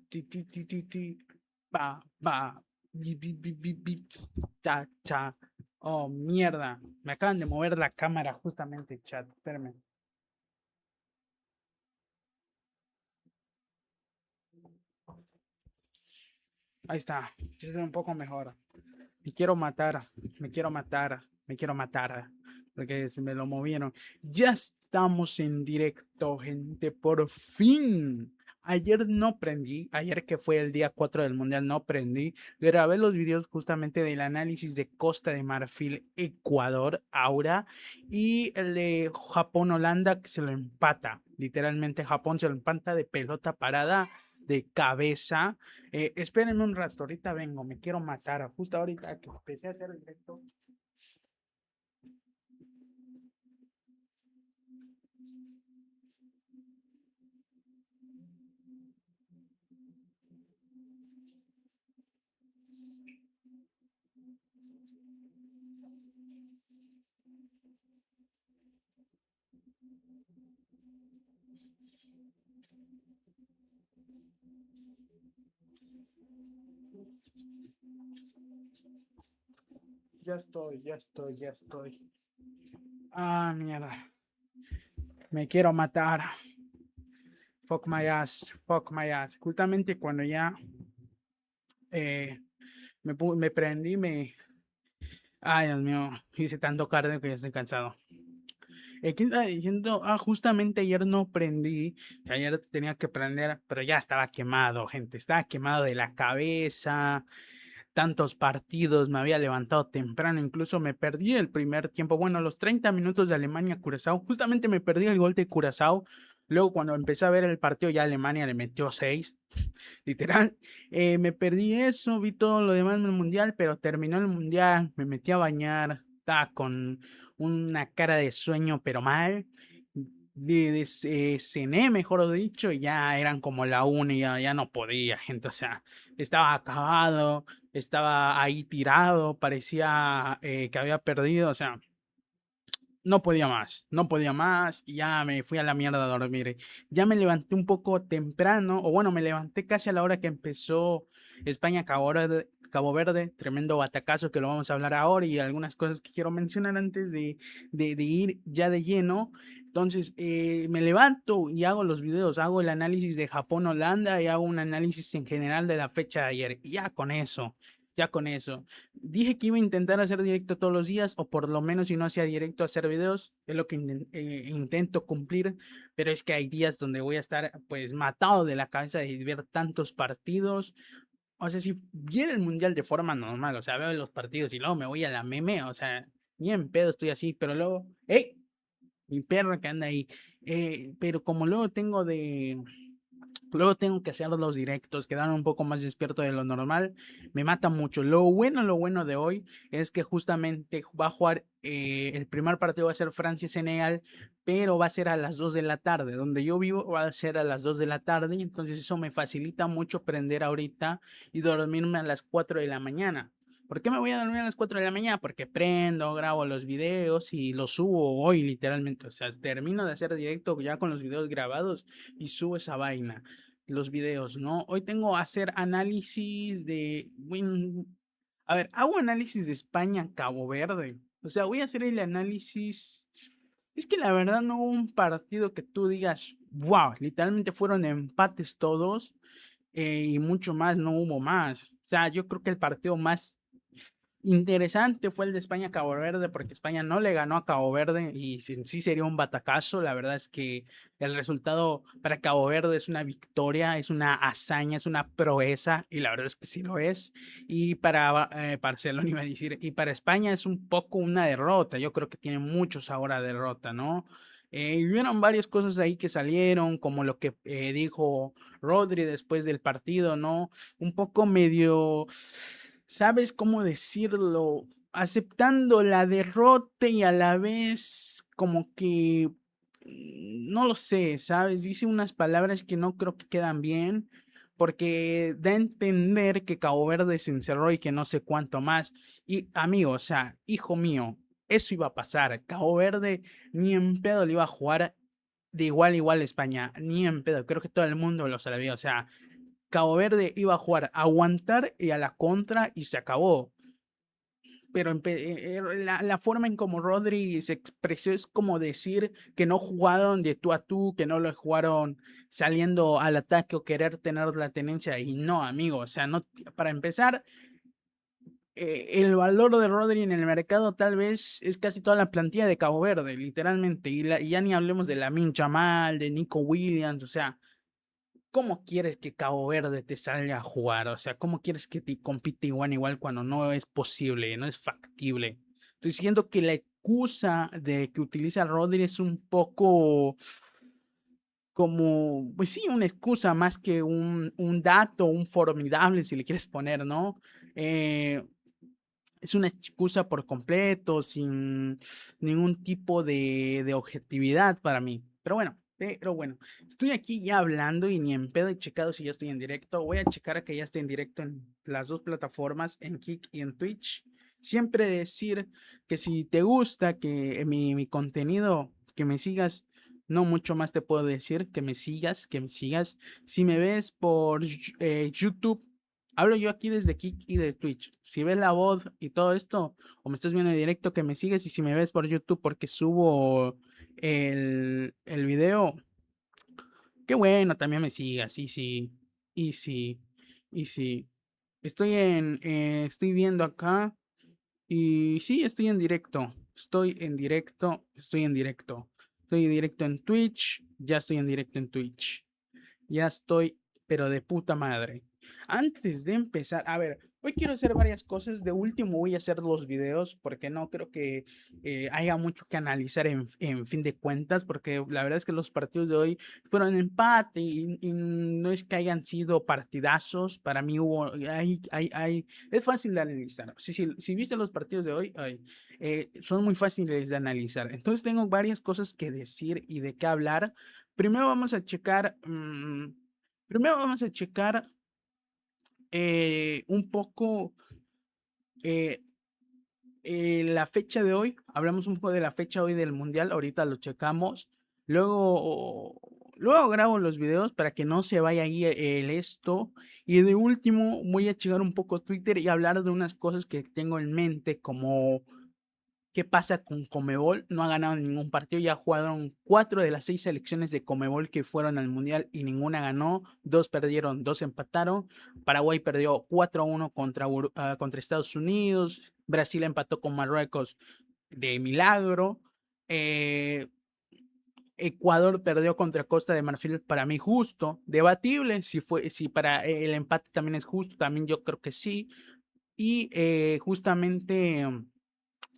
ti, ti, ti, ti, ti, pa, pa, bits, cha, cha. Oh, mierda. Me acaban de mover la cámara justamente, chat. Espérame. Ahí está. Es un poco mejor. Me quiero matar. Me quiero matar. Me quiero matar. Porque se me lo movieron. Ya estamos en directo, gente. Por fin. Ayer no prendí, ayer que fue el día 4 del Mundial, no prendí. Grabé los videos justamente del análisis de Costa de Marfil, Ecuador, Aura, y el de Japón-Holanda, que se lo empata. Literalmente Japón se lo empata de pelota parada, de cabeza. Espérenme un rato, ahorita vengo, me quiero matar. Justo ahorita que empecé a hacer el directo. Ya estoy, ya estoy, ya estoy. Ah, mierda. Me quiero matar. Fuck my ass, fuck my ass. Justamente cuando ya eh, me prendí, Ay, Dios mío, hice tanto cardio que ya estoy cansado. ¿Qué estaba diciendo? Ah, justamente ayer no prendí. Ayer tenía que prender, pero ya estaba quemado, gente. Estaba quemado de la cabeza. Tantos partidos, me había levantado temprano, incluso me perdí el primer tiempo, bueno, los 30 minutos de Alemania-Curazao, justamente me perdí el gol de Curazao, luego cuando empecé a ver el partido ya Alemania le metió 6, literal, me perdí eso, vi todo lo demás en el Mundial, pero terminó el Mundial, me metí a bañar, estaba con una cara de sueño, pero mal, cené, mejor dicho, y ya eran como la una y ya no podía, gente, o sea, estaba acabado, estaba ahí tirado, parecía que había perdido, o sea, no podía más, no podía más y ya me fui a la mierda a dormir. Ya me levanté un poco temprano, o bueno, me levanté casi a la hora que empezó Cabo Verde, tremendo batacazo que lo vamos a hablar ahora y algunas cosas que quiero mencionar antes de ir ya de lleno. Entonces, me levanto y hago los videos, hago el análisis de Japón-Holanda y hago un análisis en general de la fecha de ayer. Y ya con eso, ya con eso. Dije que iba a intentar hacer directo todos los días, o por lo menos si no hacía directo, hacer videos. Es lo que intento cumplir, pero es que hay días donde voy a estar pues matado de la cabeza de ver tantos partidos. O sea, si viera el mundial de forma normal, o sea, veo los partidos y luego me voy a la meme, o sea, ni en pedo estoy así, pero luego, ¡hey! Mi perro que anda ahí. Pero como luego tengo que hacer los directos, quedar un poco más despierto de lo normal. Me mata mucho. Lo bueno de hoy es que justamente va a jugar, el primer partido va a ser Francia-Senegal, pero va a ser a las 2 de la tarde. Donde yo vivo va a ser a las 2 de la tarde, entonces eso me facilita mucho prender ahorita y dormirme a las 4 de la mañana. ¿Por qué me voy a dormir a las 4 de la mañana? Porque prendo, grabo los videos y los subo hoy literalmente. O sea, termino de hacer directo ya con los videos grabados y subo esa vaina, los videos, ¿no? Hoy tengo a hacer análisis a ver, hago análisis de España, Cabo Verde. O sea, voy a hacer el análisis. Es que la verdad no hubo un partido que tú digas, wow, literalmente fueron empates todos, y mucho más, no hubo más. O sea, yo creo que el partido más interesante fue el de España-Cabo Verde, porque España no le ganó a Cabo Verde y sí sería un batacazo. La verdad es que el resultado para Cabo Verde es una victoria, es una hazaña, es una proeza, y la verdad es que sí lo es. Y para Barcelona iba a decir, y para España es un poco una derrota. Yo creo que tiene mucho sabor a derrota, ¿no? Y hubieron varias cosas ahí que salieron, como lo que dijo Rodri después del partido, ¿no? Un poco medio, ¿sabes cómo decirlo? Aceptando la derrota y a la vez como que, no lo sé, ¿sabes? Dice unas palabras que no creo que quedan bien, porque da a entender que Cabo Verde se encerró y que no sé cuánto más. Y amigo, o sea, hijo mío, eso iba a pasar. Cabo Verde ni en pedo le iba a jugar de igual a igual a España, ni en pedo. Creo que todo el mundo lo sabía, o sea, Cabo Verde iba a jugar, a aguantar y a la contra y se acabó. Pero la forma en como Rodri se expresó es como decir que no jugaron de tú a tú, que no lo jugaron saliendo al ataque o querer tener la tenencia. Y no, amigo, o sea, no, para empezar, el valor de Rodri en el mercado tal vez es casi toda la plantilla de Cabo Verde, literalmente. Y ya ni hablemos de Lamine Yamal, de Nico Williams, o sea, ¿cómo quieres que Cabo Verde te salga a jugar? O sea, ¿cómo quieres que te compite igual igual cuando no es posible, no es factible? Estoy diciendo que la excusa de que utiliza Rodri es un poco como, pues sí, una excusa más que un dato, un formidable, si le quieres poner, ¿no? Eh, es una excusa por completo, sin ningún tipo de objetividad para mí. Pero bueno, estoy aquí ya hablando y ni en pedo he checado si ya estoy en directo. Voy a checar que ya estoy en directo en las dos plataformas, en Kick y en Twitch. Siempre decir que si te gusta que mi contenido, que me sigas, no mucho más te puedo decir, que me sigas, que me sigas. Si me ves por YouTube, hablo yo aquí desde Kick y de Twitch. Si ves la voz y todo esto, o me estás viendo en directo, que me sigues. Y si me ves por YouTube porque subo el video, qué bueno, también me sigas. Y sí, y sí, y sí. Estoy viendo acá. Y sí, estoy en directo. Estoy en directo. Estoy en directo. Estoy en directo en Twitch. Ya estoy en directo en Twitch. Ya estoy, pero de puta madre. Antes de empezar, a ver, hoy quiero hacer varias cosas. De último voy a hacer los videos porque no creo que haya mucho que analizar en fin de cuentas, porque la verdad es que los partidos de hoy fueron empate y no es que hayan sido partidazos. Para mí es fácil de analizar. Si viste los partidos de hoy, son muy fáciles de analizar. Entonces tengo varias cosas que decir y de qué hablar. Primero vamos a checar. Primero vamos a checar un poco eh, la fecha de hoy. Hablamos un poco de la fecha hoy del Mundial. Ahorita lo checamos. Luego grabo los videos para que no se vaya ahí el esto. Y de último voy a checar un poco Twitter y hablar de unas cosas que tengo en mente, como qué pasa con Comebol. No ha ganado ningún partido. Ya jugaron 4 de las 6 selecciones de Comebol que fueron al Mundial y ninguna ganó. 2 perdieron, 2 empataron. Paraguay perdió 4-1 contra Estados Unidos. Brasil empató con Marruecos de milagro. Eh, Ecuador perdió contra Costa de Marfil, para mí justo, debatible si para el empate también es justo, también yo creo que sí. Y justamente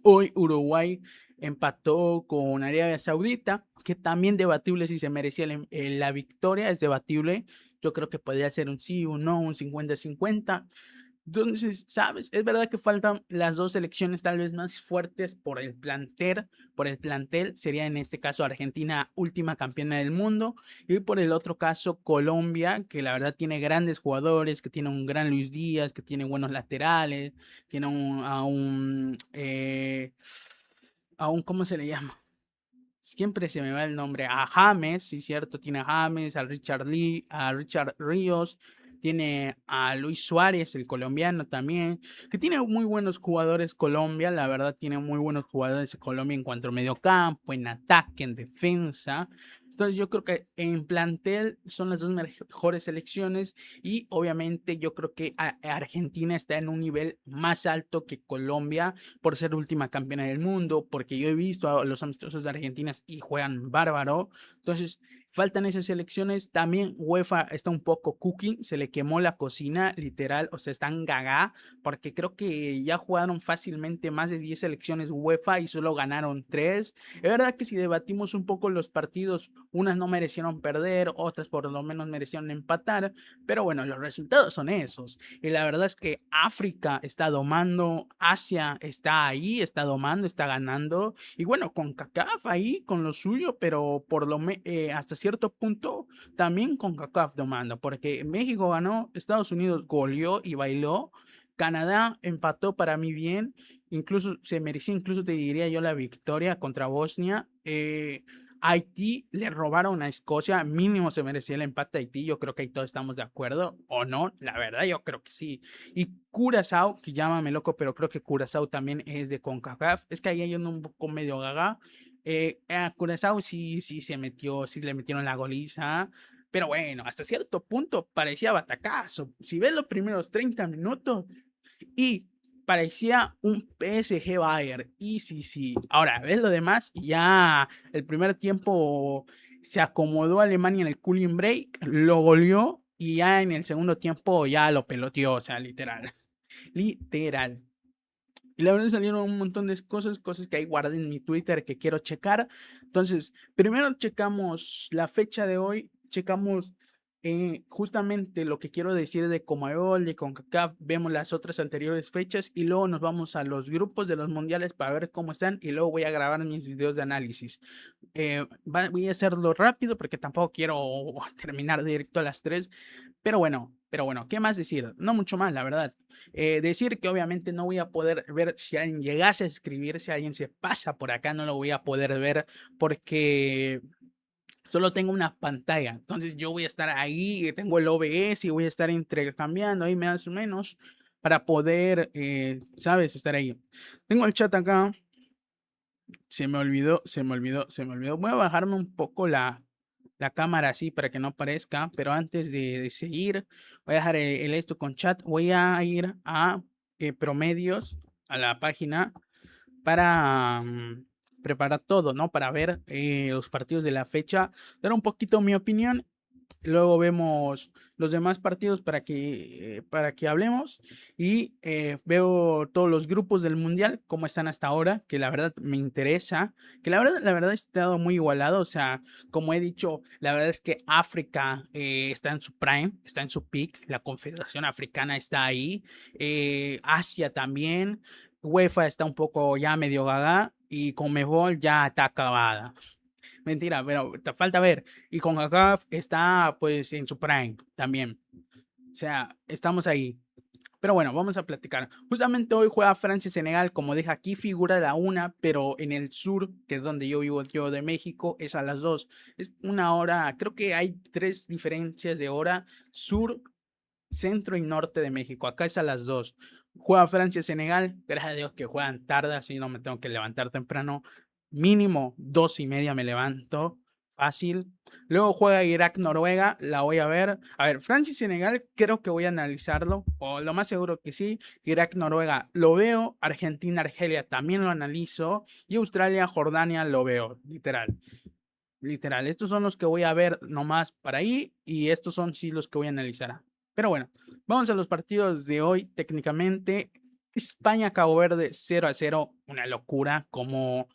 hoy Uruguay empató con Arabia Saudita, que también debatible si se merecía la victoria, es debatible. Yo creo que podría ser un sí, un no, un 50-50. Entonces, ¿sabes? Es verdad que faltan las dos selecciones tal vez más fuertes por el plantel, sería en este caso Argentina, última campeona del mundo, y por el otro caso Colombia, que la verdad tiene grandes jugadores, que tiene un gran Luis Díaz, que tiene buenos laterales, tiene ¿cómo se le llama? Siempre se me va el nombre, a James, sí, cierto, tiene a James, a Richard Lee, a Richard Ríos, tiene a Luis Suárez, el colombiano también, que tiene muy buenos jugadores Colombia, la verdad tiene muy buenos jugadores Colombia en cuanto a mediocampo, en ataque, en defensa. Entonces yo creo que en plantel son las dos mejores selecciones y obviamente yo creo que Argentina está en un nivel más alto que Colombia por ser última campeona del mundo, porque yo he visto a los amistosos de Argentina y juegan bárbaro. Entonces, faltan esas selecciones. También UEFA está un poco cooking, se le quemó la cocina, literal, o sea, están gaga, porque creo que ya jugaron fácilmente más de 10 selecciones UEFA y solo ganaron 3. Es verdad que si debatimos un poco los partidos, unas no merecieron perder, otras por lo menos merecieron empatar, pero bueno, los resultados son esos. Y la verdad es que África está domando, Asia está ahí, está domando, está ganando. Y bueno, con CACAF ahí, con lo suyo, pero hasta cierto punto también con CACAF domando, porque México ganó, Estados Unidos goleó y bailó. Canadá empató para mí bien, incluso se merecía, incluso te diría yo, la victoria contra Bosnia. Haití le robaron a Escocia, mínimo se merecía el empate a Haití, yo creo que ahí todos estamos de acuerdo, ¿o no? La verdad yo creo que sí. Y Curazao, que llámame loco, pero creo que Curazao también es de CONCACAF, es que ahí hay un poco medio gaga. A Curazao sí se metió, sí le metieron la goliza, pero bueno, hasta cierto punto parecía batacazo. Si ves los primeros 30 minutos y parecía un PSG Bayern. Y sí. Ahora, ves lo demás. Ya el primer tiempo se acomodó Alemania en el cooling break, lo goleó y ya en el segundo tiempo ya lo peloteó. O sea, literal. Literal. Y la verdad salieron un montón de cosas que ahí guardé en mi Twitter que quiero checar. Entonces, primero checamos la fecha de hoy, checamos justamente lo que quiero decir de Conmebol, de CONCACAF, vemos las otras anteriores fechas y luego nos vamos a los grupos de los mundiales para ver cómo están y luego voy a grabar mis videos de análisis. Voy a hacerlo rápido porque tampoco quiero terminar directo a las 3. Pero bueno, ¿qué más decir? No mucho más, la verdad. Decir que obviamente no voy a poder ver si alguien llegase a escribir, si alguien se pasa por acá, no lo voy a poder ver porque solo tengo una pantalla. Entonces yo voy a estar ahí, tengo el OBS y voy a estar intercambiando ahí más o menos para poder, ¿sabes? Estar ahí. Tengo el chat acá. Se me olvidó. Voy a bajarme un poco la cámara así para que no aparezca, pero antes de seguir, voy a dejar esto con chat. Voy a ir a promedios, a la página, para preparar todo, ¿no? Para ver los partidos de la fecha, dar un poquito mi opinión. Luego vemos los demás partidos para que hablemos y veo todos los grupos del mundial, cómo están hasta ahora, que la verdad me interesa, que la verdad ha estado muy igualado, o sea, como he dicho, la verdad es que África está en su prime, está en su peak, la Confederación Africana está ahí, Asia también, UEFA está un poco ya medio gaga y Conmebol ya está acabada. Mentira, pero te falta ver. Y con CONCACAF está pues en su prime también. O sea, estamos ahí. Pero bueno, vamos a platicar. Justamente hoy juega Francia y Senegal, como dije aquí figura la una, pero en el sur, que es donde yo vivo yo de México, es a las 2. Es una hora, creo que hay 3 diferencias de hora, sur, centro y norte de México. Acá es a las 2. Juega Francia y Senegal, gracias a Dios que juegan tarde, así no me tengo que levantar temprano. Mínimo 2:30 me levanto, fácil. Luego juega Irak-Noruega, la voy a ver. A ver, Francia y Senegal creo que voy a analizarlo, o lo más seguro que sí. Irak-Noruega lo veo, Argentina-Argelia también lo analizo, y Australia-Jordania lo veo, literal. Literal, estos son los que voy a ver nomás para ahí, y estos son sí los que voy a analizar. Pero bueno, vamos a los partidos de hoy. Técnicamente, España-Cabo Verde 0-0, una locura. Como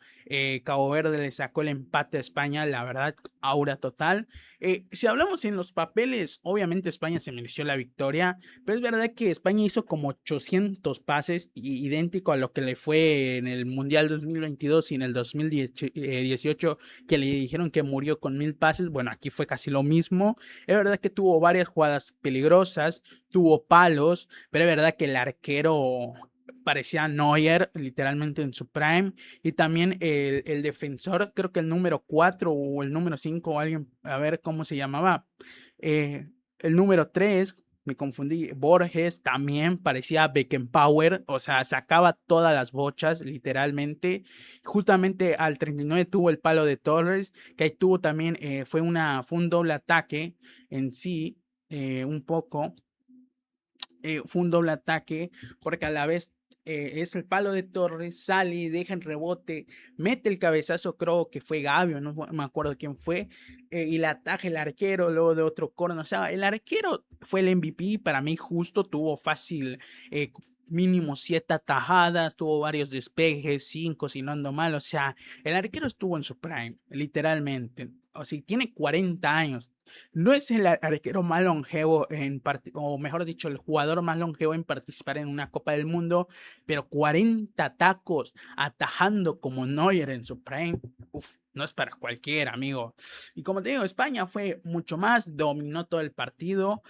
Cabo Verde le sacó el empate a España, la verdad, aura total. Si hablamos en los papeles, obviamente España se mereció la victoria, pero es verdad que España hizo como 800 pases, idéntico a lo que le fue en el Mundial 2022 y en el 2018, que le dijeron que murió con 1000 pases. Bueno, aquí fue casi lo mismo. Es verdad que tuvo varias jugadas peligrosas, tuvo palos, pero es verdad que el arquero parecía Neuer, literalmente en su prime, y también el defensor, creo que el número 4 o el número 5 o alguien, a ver cómo se llamaba, el número 3, me confundí, Borges también parecía Beckenbauer, o sea, sacaba todas las bochas, literalmente. Justamente al 39 tuvo el palo de Torres, que ahí tuvo también, fue un doble ataque en sí, un poco. Fue un doble ataque, porque a la vez es el palo de Torres, sale, deja en rebote, mete el cabezazo, creo que fue Gabio, no me acuerdo quién fue, y la ataja el arquero, luego de otro corno. O sea, el arquero fue el MVP, para mí justo, tuvo fácil mínimo 7 atajadas, tuvo varios despejes, 5 si no ando mal. O sea, el arquero estuvo en su prime, literalmente. O sea, tiene 40 años. No es el arquero más longevo o mejor dicho, el jugador más longevo en participar en una Copa del Mundo, pero 40 tacos atajando como Neuer en su prime, no es para cualquiera, amigo. Y como te digo, España fue mucho más, dominó todo el partido.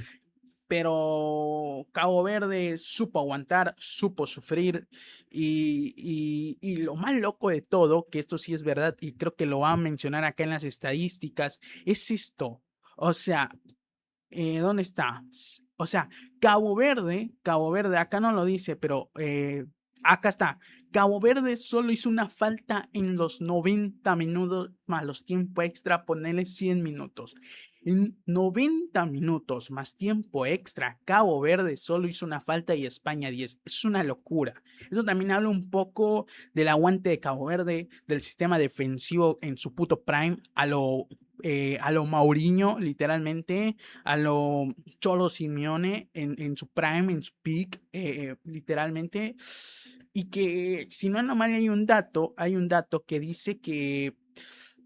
pero Cabo Verde supo aguantar, supo sufrir y lo más loco de todo, que esto sí es verdad y creo que lo va a mencionar acá en las estadísticas, es esto. O sea, ¿dónde está? O sea, Cabo Verde, acá no lo dice, pero acá está. Cabo Verde solo hizo una falta en los 90 minutos más los tiempo extra, ponerle 100 minutos. En 90 minutos más tiempo extra, Cabo Verde solo hizo una falta y España 10. Es una locura. Eso también habla un poco del aguante de Cabo Verde, del sistema defensivo en su puto prime, a lo Mourinho, literalmente, a lo Cholo Simeone en su prime, en su peak, literalmente. Y que, si no ando mal, hay un dato que dice que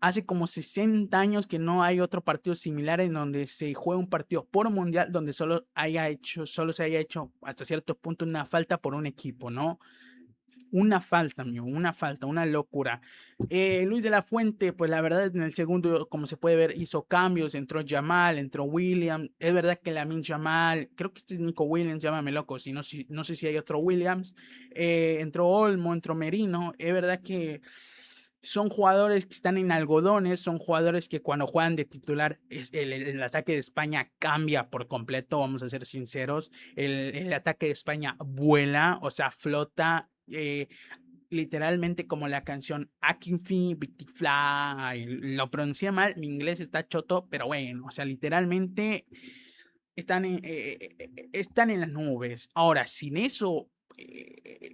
hace como 60 años que no hay otro partido similar en donde se juega un partido por mundial donde solo se haya hecho hasta cierto punto una falta por un equipo, ¿no? Una falta, amigo, una falta, una locura. Luis de la Fuente, pues la verdad en el segundo, como se puede ver, hizo cambios, entró Yamal, entró William. Es verdad que Lamine Yamal, creo que este es Nico Williams, llámame loco, si no, no sé si hay otro Williams. Entró Olmo, entró Merino. Es verdad que son jugadores que están en algodones, son jugadores que cuando juegan de titular el ataque de España cambia por completo, vamos a ser sinceros. El ataque de España vuela, o sea, flota. Literalmente como la canción Akinfi, Big Fly, lo pronuncié mal, mi inglés está choto, pero bueno, o sea, literalmente están en las nubes. Ahora, sin eso,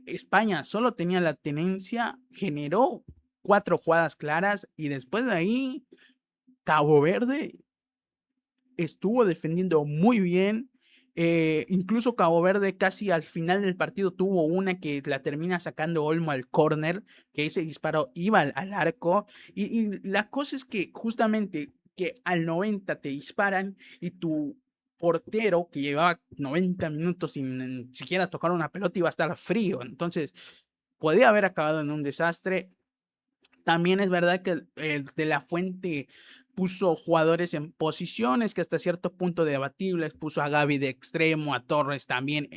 España solo tenía la tenencia, generó 4 jugadas claras y después de ahí, Cabo Verde estuvo defendiendo muy bien. Incluso Cabo Verde casi al final del partido tuvo una que la termina sacando Olmo al córner, que ese disparo iba al arco. Y la cosa es que justamente que al 90 te disparan y tu portero que llevaba 90 minutos sin siquiera tocar una pelota iba a estar frío. Entonces, podía haber acabado en un desastre. También es verdad que De La Fuente puso jugadores en posiciones que hasta cierto punto debatibles, puso a Gaby de extremo, a Torres también,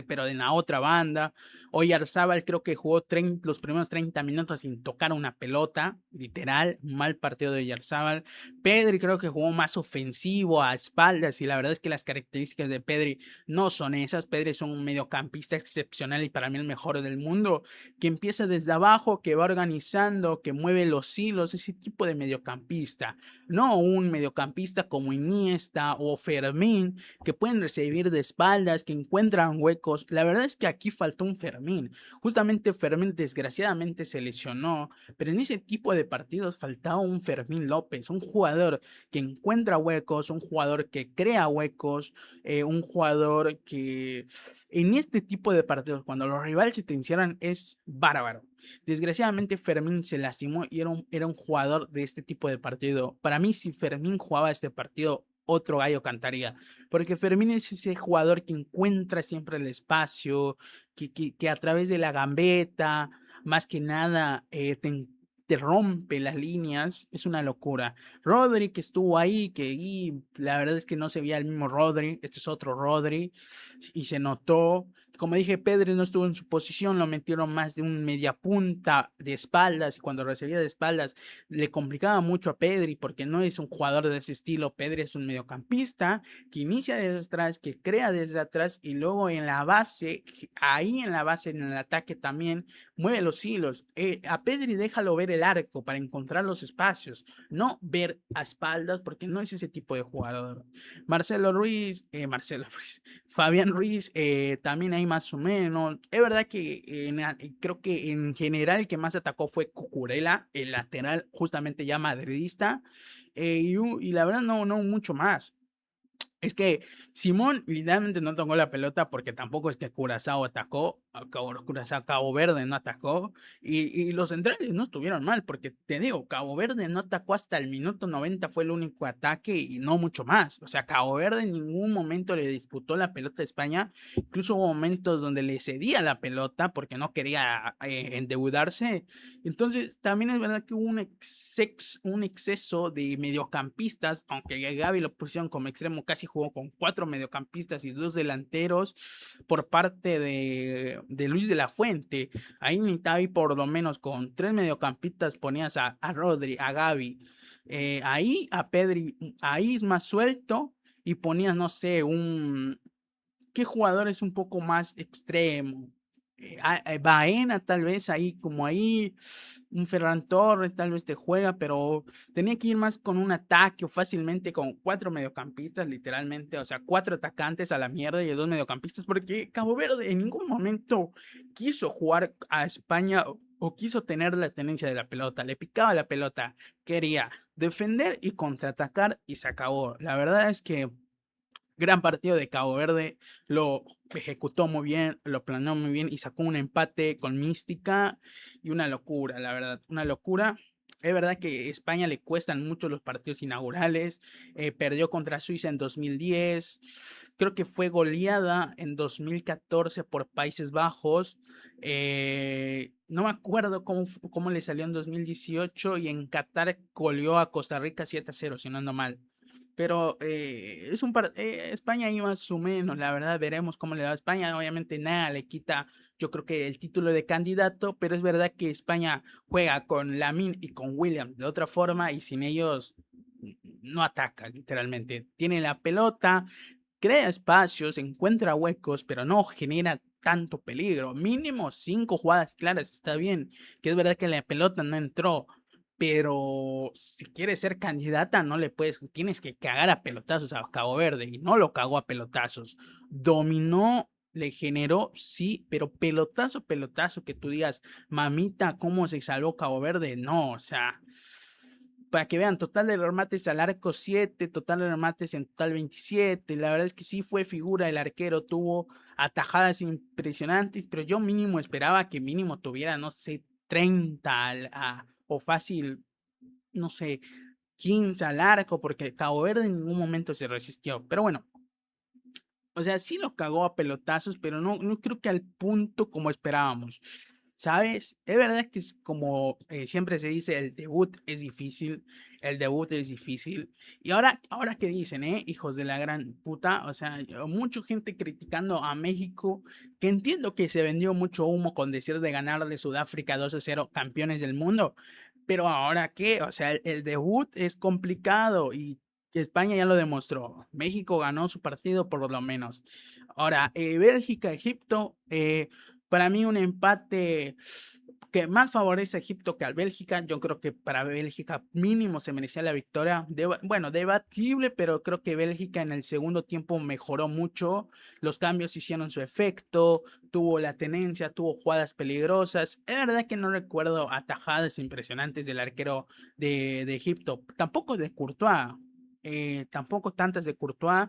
pero en la otra banda. Oyarzábal creo que jugó los primeros 30 minutos sin tocar una pelota, literal, mal partido de Oyarzábal. Pedri creo que jugó más ofensivo a espaldas y la verdad es que las características de Pedri no son esas. Pedri es un mediocampista excepcional y para mí el mejor del mundo, que empieza desde abajo, que va organizando, que mueve los hilos, ese tipo de mediocampista. No un mediocampista como Iniesta o Fermín, que pueden recibir de espaldas, que encuentran huecos. La verdad es que aquí faltó un Fermín. Justamente Fermín desgraciadamente se lesionó, pero en ese tipo de partidos faltaba un Fermín López, un jugador que encuentra huecos, un jugador que crea huecos, un jugador que en este tipo de partidos, cuando los rivales se te encierran, es bárbaro. Desgraciadamente Fermín se lastimó y era un jugador de este tipo de partido. Para mí, si Fermín jugaba este partido, otro gallo cantaría. Porque Fermín es ese jugador que encuentra siempre el espacio, que a través de la gambeta, más que nada, te rompe las líneas, es una locura. Rodri que estuvo ahí, y la verdad es que no se veía el mismo Rodri, este es otro Rodri, y se notó. Como dije, Pedri no estuvo en su posición, lo metieron más de un media punta de espaldas, y cuando recibía de espaldas le complicaba mucho a Pedri, porque no es un jugador de ese estilo. Pedri es un mediocampista que inicia desde atrás, que crea desde atrás, y luego en la base, ahí en la base, en el ataque también, mueve los hilos. A Pedri déjalo ver el arco para encontrar los espacios, no ver a espaldas, porque no es ese tipo de jugador. Marcelo Ruiz, Fabián Ruiz, también hay más o menos. Es verdad que creo que en general el que más atacó fue Cucurella, el lateral justamente ya madridista, y la verdad no mucho más. Es que Simón literalmente no tocó la pelota porque tampoco es que Curazao atacó. a Cabo Verde no atacó y los centrales no estuvieron mal, porque te digo, Cabo Verde no atacó hasta el minuto 90, fue el único ataque y no mucho más. O sea, Cabo Verde en ningún momento le disputó la pelota a España, incluso hubo momentos donde le cedía la pelota porque no quería endeudarse. Entonces, también es verdad que hubo un exceso de mediocampistas, aunque a Gavi lo pusieron como extremo, casi jugó con 4 mediocampistas y 2 delanteros por parte de Luis de la Fuente. Ahí necesitaba ir por lo menos con 3 mediocampistas, ponías a Rodri, a Gavi, ahí a Pedri, ahí es más suelto y ponías, no sé, ¿qué jugador es un poco más extremo? Baena tal vez ahí, como ahí, un Ferran Torres tal vez te juega, pero tenía que ir más con un ataque o fácilmente con 4 mediocampistas, literalmente, o sea, 4 atacantes a la mierda y 2 mediocampistas, porque Cabo Verde en ningún momento quiso jugar a España o quiso tener la tenencia de la pelota, le picaba la pelota, quería defender y contraatacar y se acabó. La verdad es que gran partido de Cabo Verde, lo ejecutó muy bien, lo planeó muy bien y sacó un empate con mística y una locura, la verdad, una locura. Es verdad que a España le cuestan mucho los partidos inaugurales, perdió contra Suiza en 2010, creo que fue goleada en 2014 por Países Bajos, no me acuerdo cómo le salió en 2018 y en Qatar goleó a Costa Rica 7-0, si no ando mal. Pero España ahí más o menos, la verdad, veremos cómo le va a España. Obviamente nada le quita, yo creo que el título de candidato, pero es verdad que España juega con Lamine y con William de otra forma y sin ellos no ataca, literalmente. Tiene la pelota, crea espacios, encuentra huecos, pero no genera tanto peligro. Mínimo 5 jugadas claras, está bien. Que es verdad que la pelota no entró, pero si quieres ser candidata, no le puedes, tienes que cagar a pelotazos a Cabo Verde y no lo cagó a pelotazos. Dominó, le generó, sí, pero pelotazo, pelotazo, que tú digas, mamita, ¿cómo se salvó Cabo Verde? No, o sea, para que vean, total de remates al arco 7, total de remates en total 27. La verdad es que sí fue figura, el arquero tuvo atajadas impresionantes, pero yo mínimo esperaba que mínimo tuviera, no sé, 30 o fácil, no sé, 15 al arco, porque Cabo Verde en ningún momento se resistió. Pero bueno, o sea, sí lo cagó a pelotazos, pero no creo que al punto como esperábamos. ¿Sabes? Es verdad que es como siempre se dice, el debut es difícil, el debut es difícil. Y ahora qué dicen, hijos de la gran puta, o sea, mucha gente criticando a México, que entiendo que se vendió mucho humo con decir de ganarle Sudáfrica 2-0, campeones del mundo, pero ahora qué, o sea, el debut es complicado y España ya lo demostró. México ganó su partido por lo menos. Ahora, Bélgica, Egipto, para mí un empate que más favorece a Egipto que al Bélgica. Yo creo que para Bélgica mínimo se merecía la victoria. Bueno, debatible, pero creo que Bélgica en el segundo tiempo mejoró mucho. Los cambios hicieron su efecto, tuvo la tenencia, tuvo jugadas peligrosas. Es verdad que no recuerdo atajadas impresionantes del arquero de Egipto, tampoco de Courtois. Tampoco tantas de Courtois,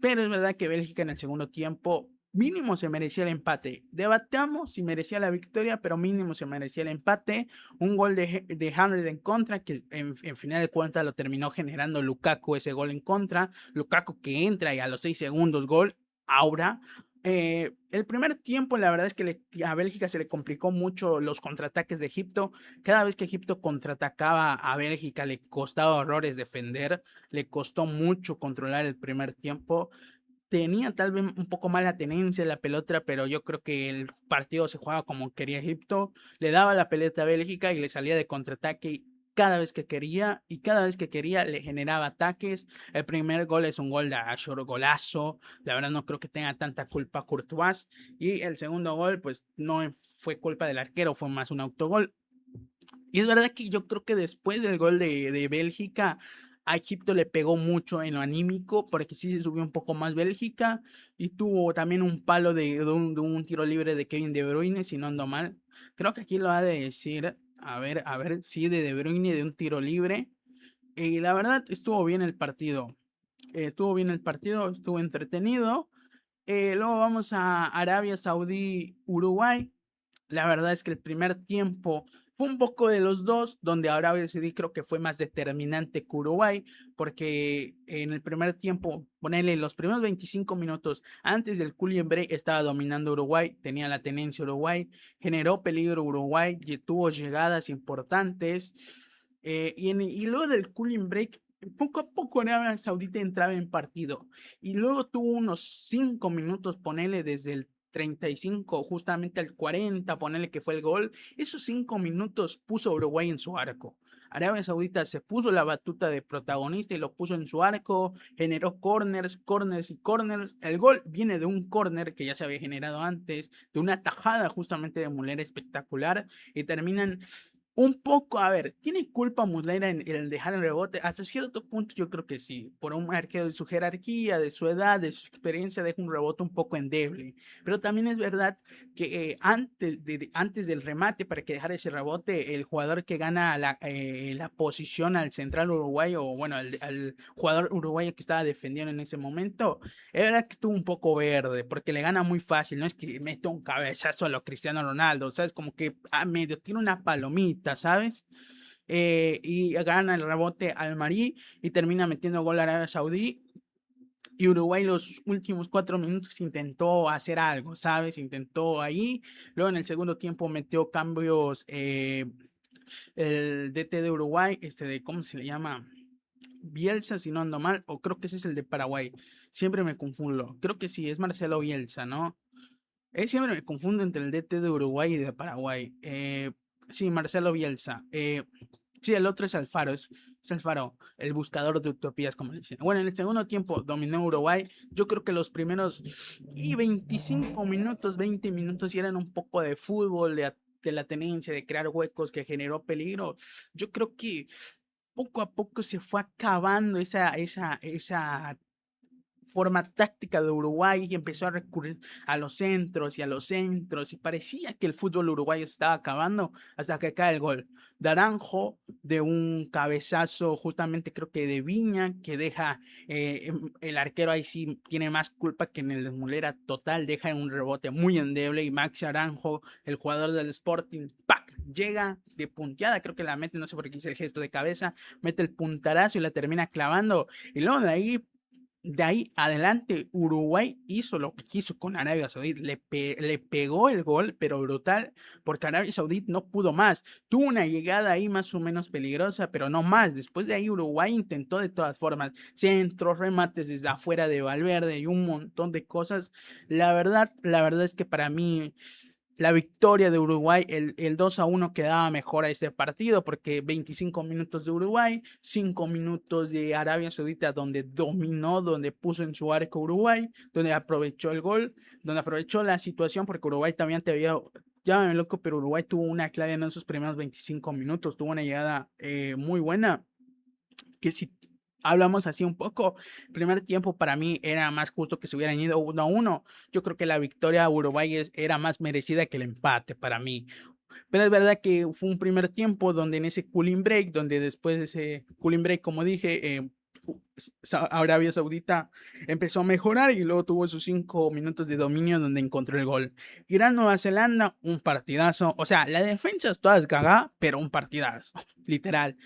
pero es verdad que Bélgica en el segundo tiempo mínimo se merecía el empate. Debatamos si merecía la victoria, pero mínimo se merecía el empate. Un gol de Henry en contra, que en final de cuentas lo terminó generando Lukaku, ese gol en contra. Lukaku que entra y a los 6 segundos gol, aura. El primer tiempo, la verdad es que a Bélgica se le complicó mucho los contraataques de Egipto. Cada vez que Egipto contraatacaba a Bélgica le costaba horrores defender, le costó mucho controlar el primer tiempo. Tenía tal vez un poco más la tenencia de la pelota, pero yo creo que el partido se jugaba como quería Egipto. Le daba la pelota a Bélgica y le salía de contraataque cada vez que quería y cada vez que quería le generaba ataques. El primer gol es un gol de Ashore, golazo. La verdad no creo que tenga tanta culpa Courtois. Y el segundo gol pues no fue culpa del arquero, fue más un autogol. Y es verdad que yo creo que después del gol de Bélgica, a Egipto le pegó mucho en lo anímico, porque sí se subió un poco más Bélgica y tuvo también un palo de un tiro libre de Kevin De Bruyne, si no ando mal. Creo que aquí lo ha de decir, a ver, sí, De Bruyne de un tiro libre. Y la verdad estuvo bien el partido. Estuvo bien el partido, estuvo entretenido. Luego vamos a Arabia Saudí, Uruguay. La verdad es que el primer tiempo fue un poco de los dos, donde Arabia Saudí creo que fue más determinante que Uruguay, porque en el primer tiempo, ponerle los primeros 25 minutos antes del cooling break, estaba dominando Uruguay, tenía la tenencia Uruguay, generó peligro Uruguay, tuvo llegadas importantes, y luego del cooling break, poco a poco Arabia Saudita entraba en partido, y luego tuvo unos 5 minutos, ponele desde el 35 justamente al 40, ponerle que fue el gol, esos 5 minutos puso a Uruguay en su arco. Arabia Saudita se puso la batuta de protagonista y lo puso en su arco, generó corners, corners y corners. El gol viene de un corner que ya se había generado antes, de una tajada justamente de Muller espectacular, y terminan un poco, a ver, ¿tiene culpa Muslera en el dejar el rebote? Hasta cierto punto yo creo que sí. Por un arquero de su jerarquía, de su edad, de su experiencia, deja un rebote un poco endeble. Pero también es verdad que antes del remate, para que dejara ese rebote, el jugador que gana la posición al central uruguayo, o bueno, al jugador uruguayo que estaba defendiendo en ese momento, es verdad que estuvo un poco verde, porque le gana muy fácil. No es que mete un cabezazo a lo Cristiano Ronaldo, ¿sabes? Como que medio tiene una palomita, ¿sabes? Y gana el rebote al Marí y termina metiendo gol a Arabia Saudí. Y Uruguay los últimos 4 minutos intentó hacer algo, ¿sabes? Intentó ahí. Luego en el segundo tiempo metió cambios el DT de Uruguay, ¿cómo se le llama? Bielsa, si no ando mal, o creo que ese es el de Paraguay. Siempre me confundo. Creo que sí, es Marcelo Bielsa, ¿no? Siempre me confundo entre el DT de Uruguay y de Paraguay. Sí, Marcelo Bielsa. Sí, el otro es Alfaro, es Alfaro, el buscador de utopías, como dicen. Bueno, en el segundo tiempo dominó Uruguay. Yo creo que los primeros 25 minutos, 20 minutos, y eran un poco de fútbol, de la tenencia, de crear huecos que generó peligro. Yo creo que poco a poco se fue acabando esa forma táctica de Uruguay y empezó a recurrir a los centros y a los centros y parecía que el fútbol uruguayo se estaba acabando hasta que cae el gol de Aranjo, de un cabezazo justamente creo que de Viña, que deja el arquero ahí sí tiene más culpa que en el de Mulera total, deja en un rebote muy endeble y Maxi Aranjo, el jugador del Sporting, ¡pac! Llega de punteada, creo que la mete, no sé por qué hice el gesto de cabeza, mete el puntarazo y la termina clavando, y luego de ahí adelante, Uruguay hizo lo que quiso con Arabia Saudita. Le pegó el gol, pero brutal, porque Arabia Saudita no pudo más. Tuvo una llegada ahí más o menos peligrosa, pero no más. Después de ahí, Uruguay intentó de todas formas centros, remates desde afuera de Valverde y un montón de cosas. La verdad es que para mí la victoria de Uruguay, el 2-1 quedaba mejor a este partido porque 25 minutos de Uruguay, 5 minutos de Arabia Saudita donde dominó, donde puso en su arco Uruguay, donde aprovechó el gol, donde aprovechó la situación porque Uruguay también te había, llámame loco, pero Uruguay tuvo una clara en esos primeros 25 minutos, tuvo una llegada muy buena que si hablamos así un poco, el primer tiempo para mí era más justo que se hubieran ido 1-1. Yo creo que la victoria uruguaya era más merecida que el empate para mí. Pero es verdad que fue un primer tiempo donde en ese cooling break, donde después de ese cooling break, como dije, Arabia Saudita empezó a mejorar y luego tuvo sus 5 minutos de dominio donde encontró el gol. Irán Nueva Zelanda, un partidazo. O sea, la defensa es toda cagada, pero un partidazo, literal.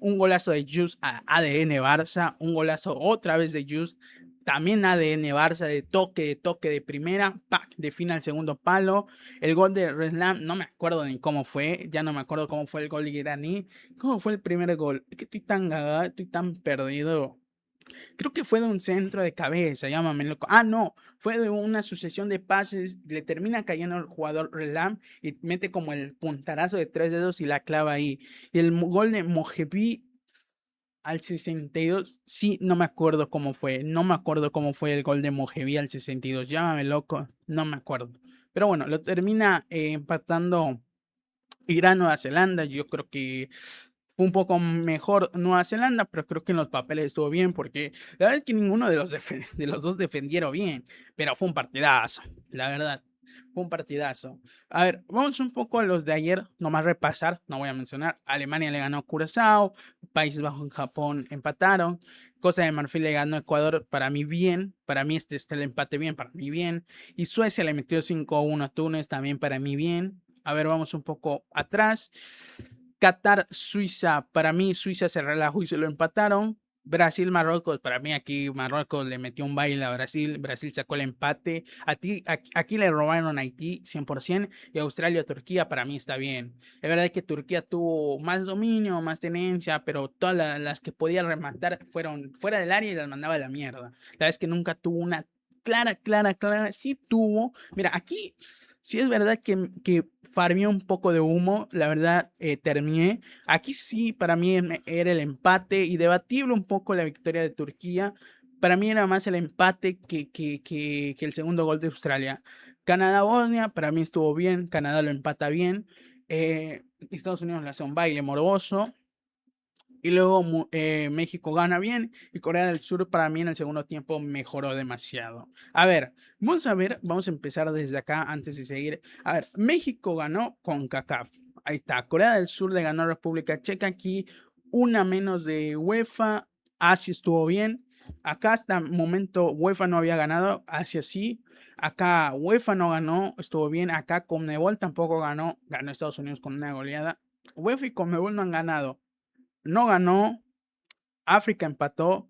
Un golazo de Just a ADN Barça, un golazo otra vez de Just, también ADN Barça de toque de primera, ¡pac! Define al segundo palo. El gol de Reslam, no me acuerdo ni cómo fue, ya no me acuerdo cómo fue el gol iraní. ¿Cómo fue el primer gol? Es que estoy tan cagado, estoy tan perdido. Creo que fue de un centro de cabeza, llámame loco. Ah, no, fue de una sucesión de pases, le termina cayendo el jugador Relam y mete como el puntarazo de 3 dedos y la clava ahí. Y el gol de Mojeví al 62, sí, no me acuerdo cómo fue, no me acuerdo cómo fue el gol de Mojeví al 62, llámame loco, no me acuerdo. Pero bueno, lo termina empatando Irán Nueva Zelanda, yo creo que fue un poco mejor Nueva Zelanda, pero creo que en los papeles estuvo bien porque la verdad es que ninguno de los dos defendieron bien, pero fue un partidazo, la verdad. Fue un partidazo. A ver, vamos un poco a los de ayer, nomás repasar, no voy a mencionar. Alemania le ganó a Curazao, Países Bajos y Japón empataron. Costa de Marfil le ganó a Ecuador, para mí bien, para mí este el empate bien, para mí bien. Y Suecia le metió 5-1 a Túnez, también para mí bien. A ver, vamos un poco atrás. Qatar, Suiza, para mí Suiza se relajó y se lo empataron. Brasil, Marruecos, para mí aquí Marruecos le metió un baile a Brasil, Brasil sacó el empate, aquí le robaron a Haití 100% y Australia, Turquía para mí está bien. Es verdad que Turquía tuvo más dominio, más tenencia, pero todas las que podía rematar fueron fuera del área y las mandaba a la mierda. La verdad es que nunca tuvo una clara, sí tuvo. Mira, aquí sí es verdad que farmeó un poco de humo, la verdad terminé. Aquí sí, para mí era el empate y debatible un poco la victoria de Turquía. Para mí era más el empate que el segundo gol de Australia. Canadá-Bosnia, para mí estuvo bien, Canadá lo empata bien. Estados Unidos le hace un baile morboso. Y luego México gana bien y Corea del Sur para mí en el segundo tiempo mejoró demasiado. A ver, vamos a empezar desde acá antes de seguir. A ver, México ganó con CONCACAF. Ahí está, Corea del Sur le ganó a República Checa aquí, una menos de UEFA, Asia estuvo bien. Acá hasta el momento UEFA no había ganado, Asia sí. Acá UEFA no ganó, estuvo bien. Acá Conmebol tampoco ganó, ganó Estados Unidos con una goleada. UEFA y Conmebol no han ganado. No ganó, África empató,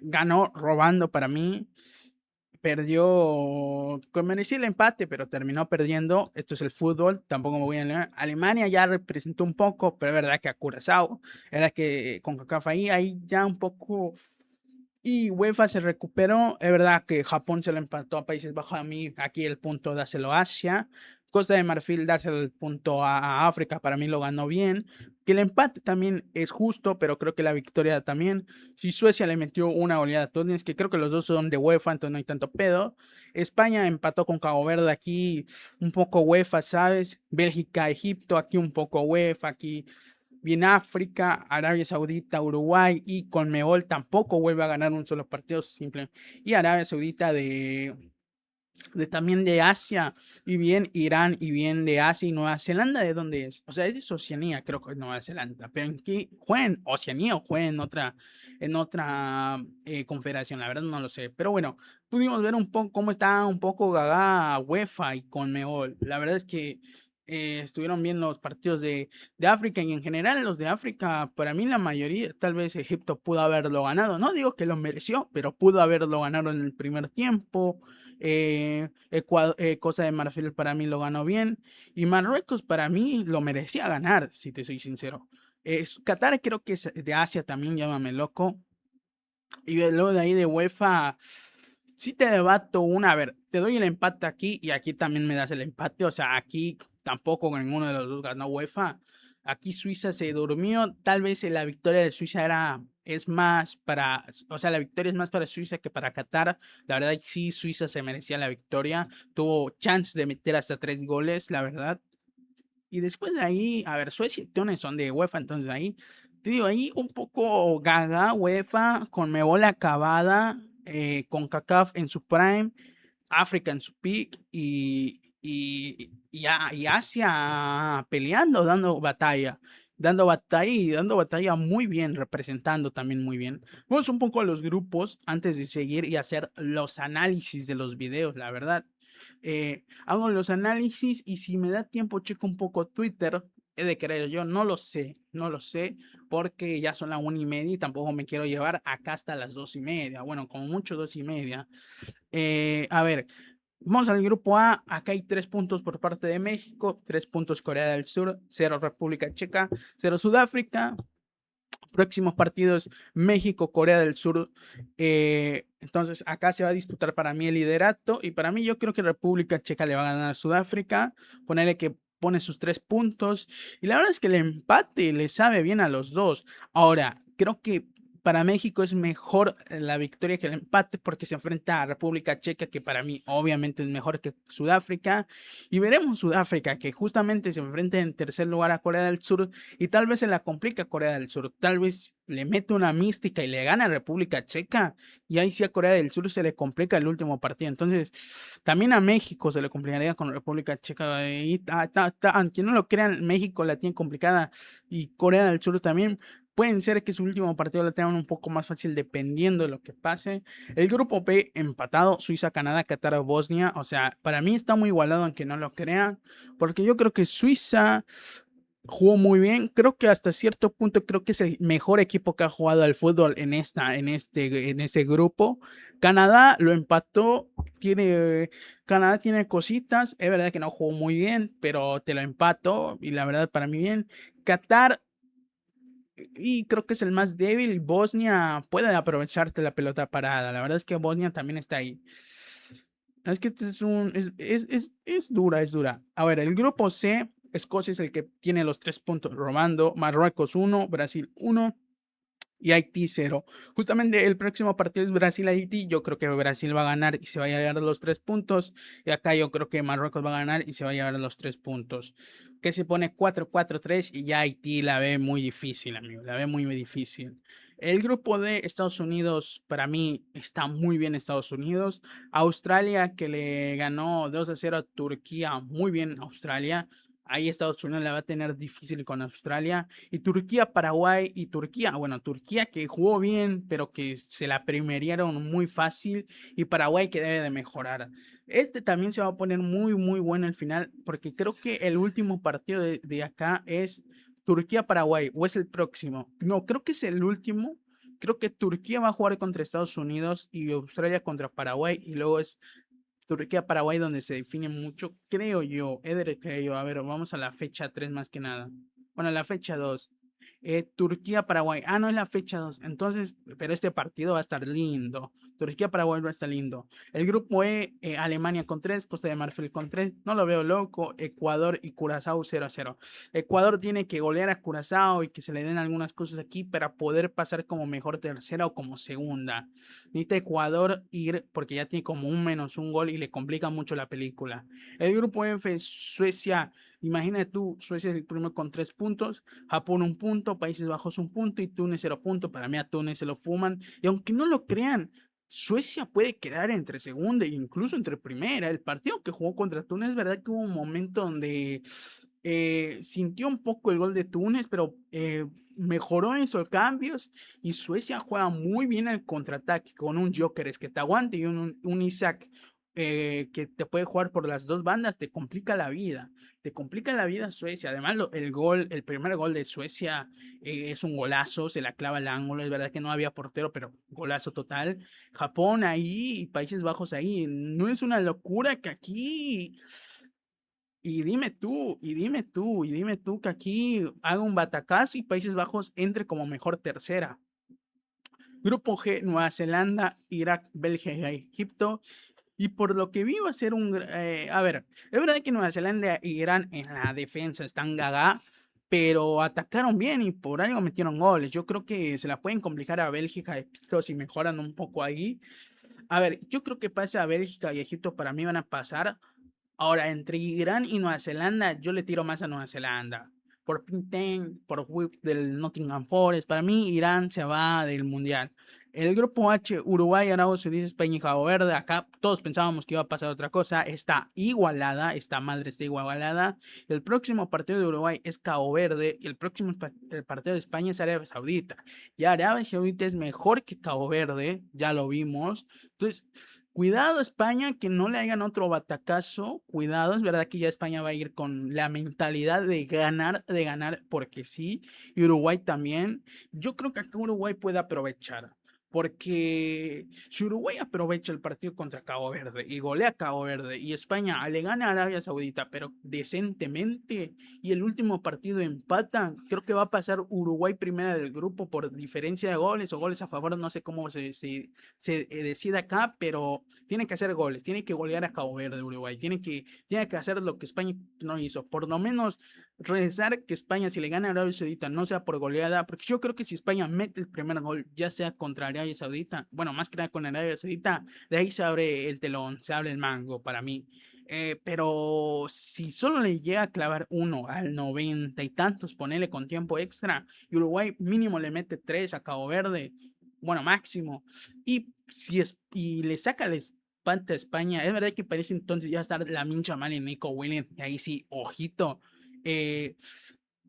ganó robando para mí, perdió, merecía el empate, pero terminó perdiendo. Esto es el fútbol, tampoco me voy a leer. Alemania ya representó un poco, pero es verdad que a Curazao, era que con CONCACAF ahí ya un poco. Y UEFA se recuperó. Es verdad que Japón se lo empató a Países Bajos. A mí, aquí el punto dáselo a Asia. Costa de Marfil dárselo el punto a África. Para mí lo ganó bien. Que el empate también es justo, pero creo que la victoria también. Si Suecia le metió una goleada a Túnez, que creo que los dos son de UEFA, entonces no hay tanto pedo. España empató con Cabo Verde aquí, un poco UEFA, ¿sabes? Bélgica, Egipto, aquí un poco UEFA, aquí bien África, Arabia Saudita, Uruguay y Conmebol tampoco vuelve a ganar un solo partido simple. Y Arabia Saudita también de Asia y bien Irán y bien de Asia y Nueva Zelanda. ¿De dónde es? O sea, es de Oceanía, creo que es Nueva Zelanda, pero en qué juegan Oceanía o juegan en otra confederación, la verdad no lo sé, pero bueno, pudimos ver un poco cómo está un poco gaga UEFA y Conmebol. La verdad es que estuvieron bien los partidos de África y en general los de África, para mí la mayoría, tal vez Egipto pudo haberlo ganado, no digo que lo mereció, pero pudo haberlo ganado en el primer tiempo. Costa de Marfil para mí lo ganó bien. Y Marruecos para mí lo merecía ganar, si te soy sincero. Qatar creo que es de Asia también, llámame loco. Y luego de ahí de UEFA, sí te debato una. A ver, te doy el empate aquí y aquí también me das el empate. O sea, aquí tampoco ninguno de los dos ganó UEFA. Aquí Suiza se durmió. Tal vez la victoria de Suiza es más para, o sea, la victoria es más para Suiza que para Qatar. La verdad, sí, Suiza se merecía la victoria. Tuvo chance de meter hasta 3 goles, la verdad. Y después de ahí, a ver, Suecia y Túnez son de UEFA, entonces ahí, te digo, ahí un poco gaga UEFA, con Mebola acabada, con CONCACAF en su prime, África en su peak y Asia peleando, dando batalla muy bien, representando también muy bien. Vamos un poco a los grupos antes de seguir y hacer los análisis de los videos, la verdad. Hago los análisis y si me da tiempo checo un poco Twitter. He de creer yo, no lo sé, porque ya son las 1:30 y tampoco me quiero llevar acá hasta las 2:30. Bueno, como mucho 2:30. A ver, vamos al grupo A. Acá hay 3 puntos por parte de México, 3 puntos Corea del Sur, 0 República Checa, 0 Sudáfrica. Próximos partidos, México, Corea del Sur. Entonces acá se va a disputar para mí el liderato y para mí yo creo que República Checa le va a ganar a Sudáfrica. Ponerle que pone sus 3 puntos y la verdad es que el empate le sabe bien a los dos. Ahora, creo que para México es mejor la victoria que el empate porque se enfrenta a República Checa, que para mí obviamente es mejor que Sudáfrica. Y veremos Sudáfrica, que justamente se enfrenta en tercer lugar a Corea del Sur y tal vez se la complica a Corea del Sur. Tal vez le mete una mística y le gana a República Checa. Y ahí sí a Corea del Sur se le complica el último partido. Entonces, también a México se le complicaría con República Checa. Y aunque no lo crean, México la tiene complicada y Corea del Sur también. pueden ser que su último partido lo tengan un poco más fácil dependiendo de lo que pase. El grupo B empatado, Suiza, Canadá, Qatar, Bosnia. O sea, para mí está muy igualado aunque no lo crean, porque yo creo que Suiza jugó muy bien. Creo que hasta cierto punto creo que es el mejor equipo que ha jugado al fútbol en este grupo. Canadá lo empató. Canadá tiene cositas. Es verdad que no jugó muy bien, pero te lo empato. Y la verdad, para mí bien. Qatar, y creo que es el más débil. Bosnia puede aprovecharte la pelota parada. La verdad es que Bosnia también está ahí. Es que este es dura, es dura. A ver, el grupo C, Escocia es el que tiene los 3 puntos robando, Marruecos 1, Brasil 1 y Haití 0. Justamente el próximo partido es Brasil-Haití. Yo creo que Brasil va a ganar y se va a llevar los 3 puntos. Y acá yo creo que Marruecos va a ganar y se va a llevar los 3 puntos. Que se pone 4-4-3 y ya Haití la ve muy difícil, amigo. La ve muy, muy difícil. El grupo de Estados Unidos, para mí, está muy bien Estados Unidos. Australia, que le ganó 2-0 a Turquía. Muy bien Australia. Ahí Estados Unidos la va a tener difícil con Australia. Y Turquía, Paraguay y Turquía. Bueno, Turquía que jugó bien, pero que se la primerearon muy fácil. Y Paraguay que debe de mejorar. Este también se va a poner muy, muy bueno el final. Porque creo que el último partido de acá es Turquía-Paraguay. ¿O es el próximo? No, creo que es el último. Creo que Turquía va a jugar contra Estados Unidos y Australia contra Paraguay. Y luego es Turquía-Paraguay donde se define mucho, creo yo, creo yo. A ver, vamos a la fecha 3 más que nada. Bueno, la fecha 2. Turquía-Paraguay. Ah, no es la fecha 2. Entonces, pero este partido va a estar lindo. Turquía-Paraguay va a estar lindo. El grupo E, Alemania con 3, Costa de Marfil con 3. No lo veo loco. Ecuador y Curazao 0-0. Ecuador tiene que golear a Curazao y que se le den algunas cosas aquí para poder pasar como mejor tercera o como segunda. Necesita Ecuador ir porque ya tiene como un menos un gol y le complica mucho la película. El grupo F, Suecia. Imagina tú, Suecia es el primero con 3 puntos, Japón 1 punto, Países Bajos 1 punto y Túnez 0 punto. Para mí a Túnez se lo fuman. Y aunque no lo crean, Suecia puede quedar entre segunda e incluso entre primera. El partido que jugó contra Túnez, verdad que hubo un momento donde sintió un poco el gol de Túnez, pero mejoró en sus cambios y Suecia juega muy bien el contraataque con un Jokeres que te aguante y un Isaac que te puede jugar por las dos bandas, te complica la vida. Te complica la vida Suecia. Además, el primer gol de Suecia es un golazo, se la clava al ángulo. Es verdad que no había portero, pero golazo total. Japón ahí y Países Bajos ahí. No es una locura que aquí y dime tú, y dime tú, y dime tú que aquí haga un batacazo y Países Bajos entre como mejor tercera. Grupo G, Nueva Zelanda, Irak, Bélgica y Egipto. Y por lo que vi va a ser a ver, es verdad que Nueva Zelanda y Irán en la defensa están gaga, pero atacaron bien y por algo metieron goles. Yo creo que se la pueden complicar a Bélgica y Egipto si mejoran un poco ahí. A ver, yo creo que pase a Bélgica y Egipto para mí van a pasar. Ahora, entre Irán y Nueva Zelanda, yo le tiro más a Nueva Zelanda. Por Pinten, por Whip del Nottingham Forest. Para mí, Irán se va del Mundial. El grupo H, Uruguay, Arabia Saudita, España y Cabo Verde. Acá todos pensábamos que iba a pasar otra cosa. Está igualada, esta madre está igualada. El próximo partido de Uruguay es Cabo Verde y el partido de España es Arabia Saudita. Y Arabia Saudita es mejor que Cabo Verde, ya lo vimos. Entonces, cuidado España, que no le hagan otro batacazo. Cuidado, es verdad que ya España va a ir con la mentalidad de ganar porque sí. Y Uruguay también. Yo creo que acá Uruguay puede aprovechar. Porque si Uruguay aprovecha el partido contra Cabo Verde y golea a Cabo Verde y España le gana a Arabia Saudita, pero decentemente, y el último partido empatan, creo que va a pasar Uruguay primera del grupo por diferencia de goles o goles a favor, no sé cómo se decide acá, pero tiene que hacer goles, tiene que golear a Cabo Verde Uruguay, tiene que hacer lo que España no hizo, por lo menos rezar que España si le gana a Arabia Saudita no sea por goleada, porque yo creo que si España mete el primer gol, ya sea contra Arabia Saudita, bueno, más que nada con Arabia Saudita, de ahí se abre el telón, se abre el mango para mí. Pero si solo le llega a clavar uno al 90 y tantos, ponele con tiempo extra, y Uruguay mínimo le mete 3 a Cabo Verde, bueno, máximo, y le saca el espanta a España, es verdad que parece entonces ya estar la mincha mal en Nico Williams, y ahí sí, ojito. Eh,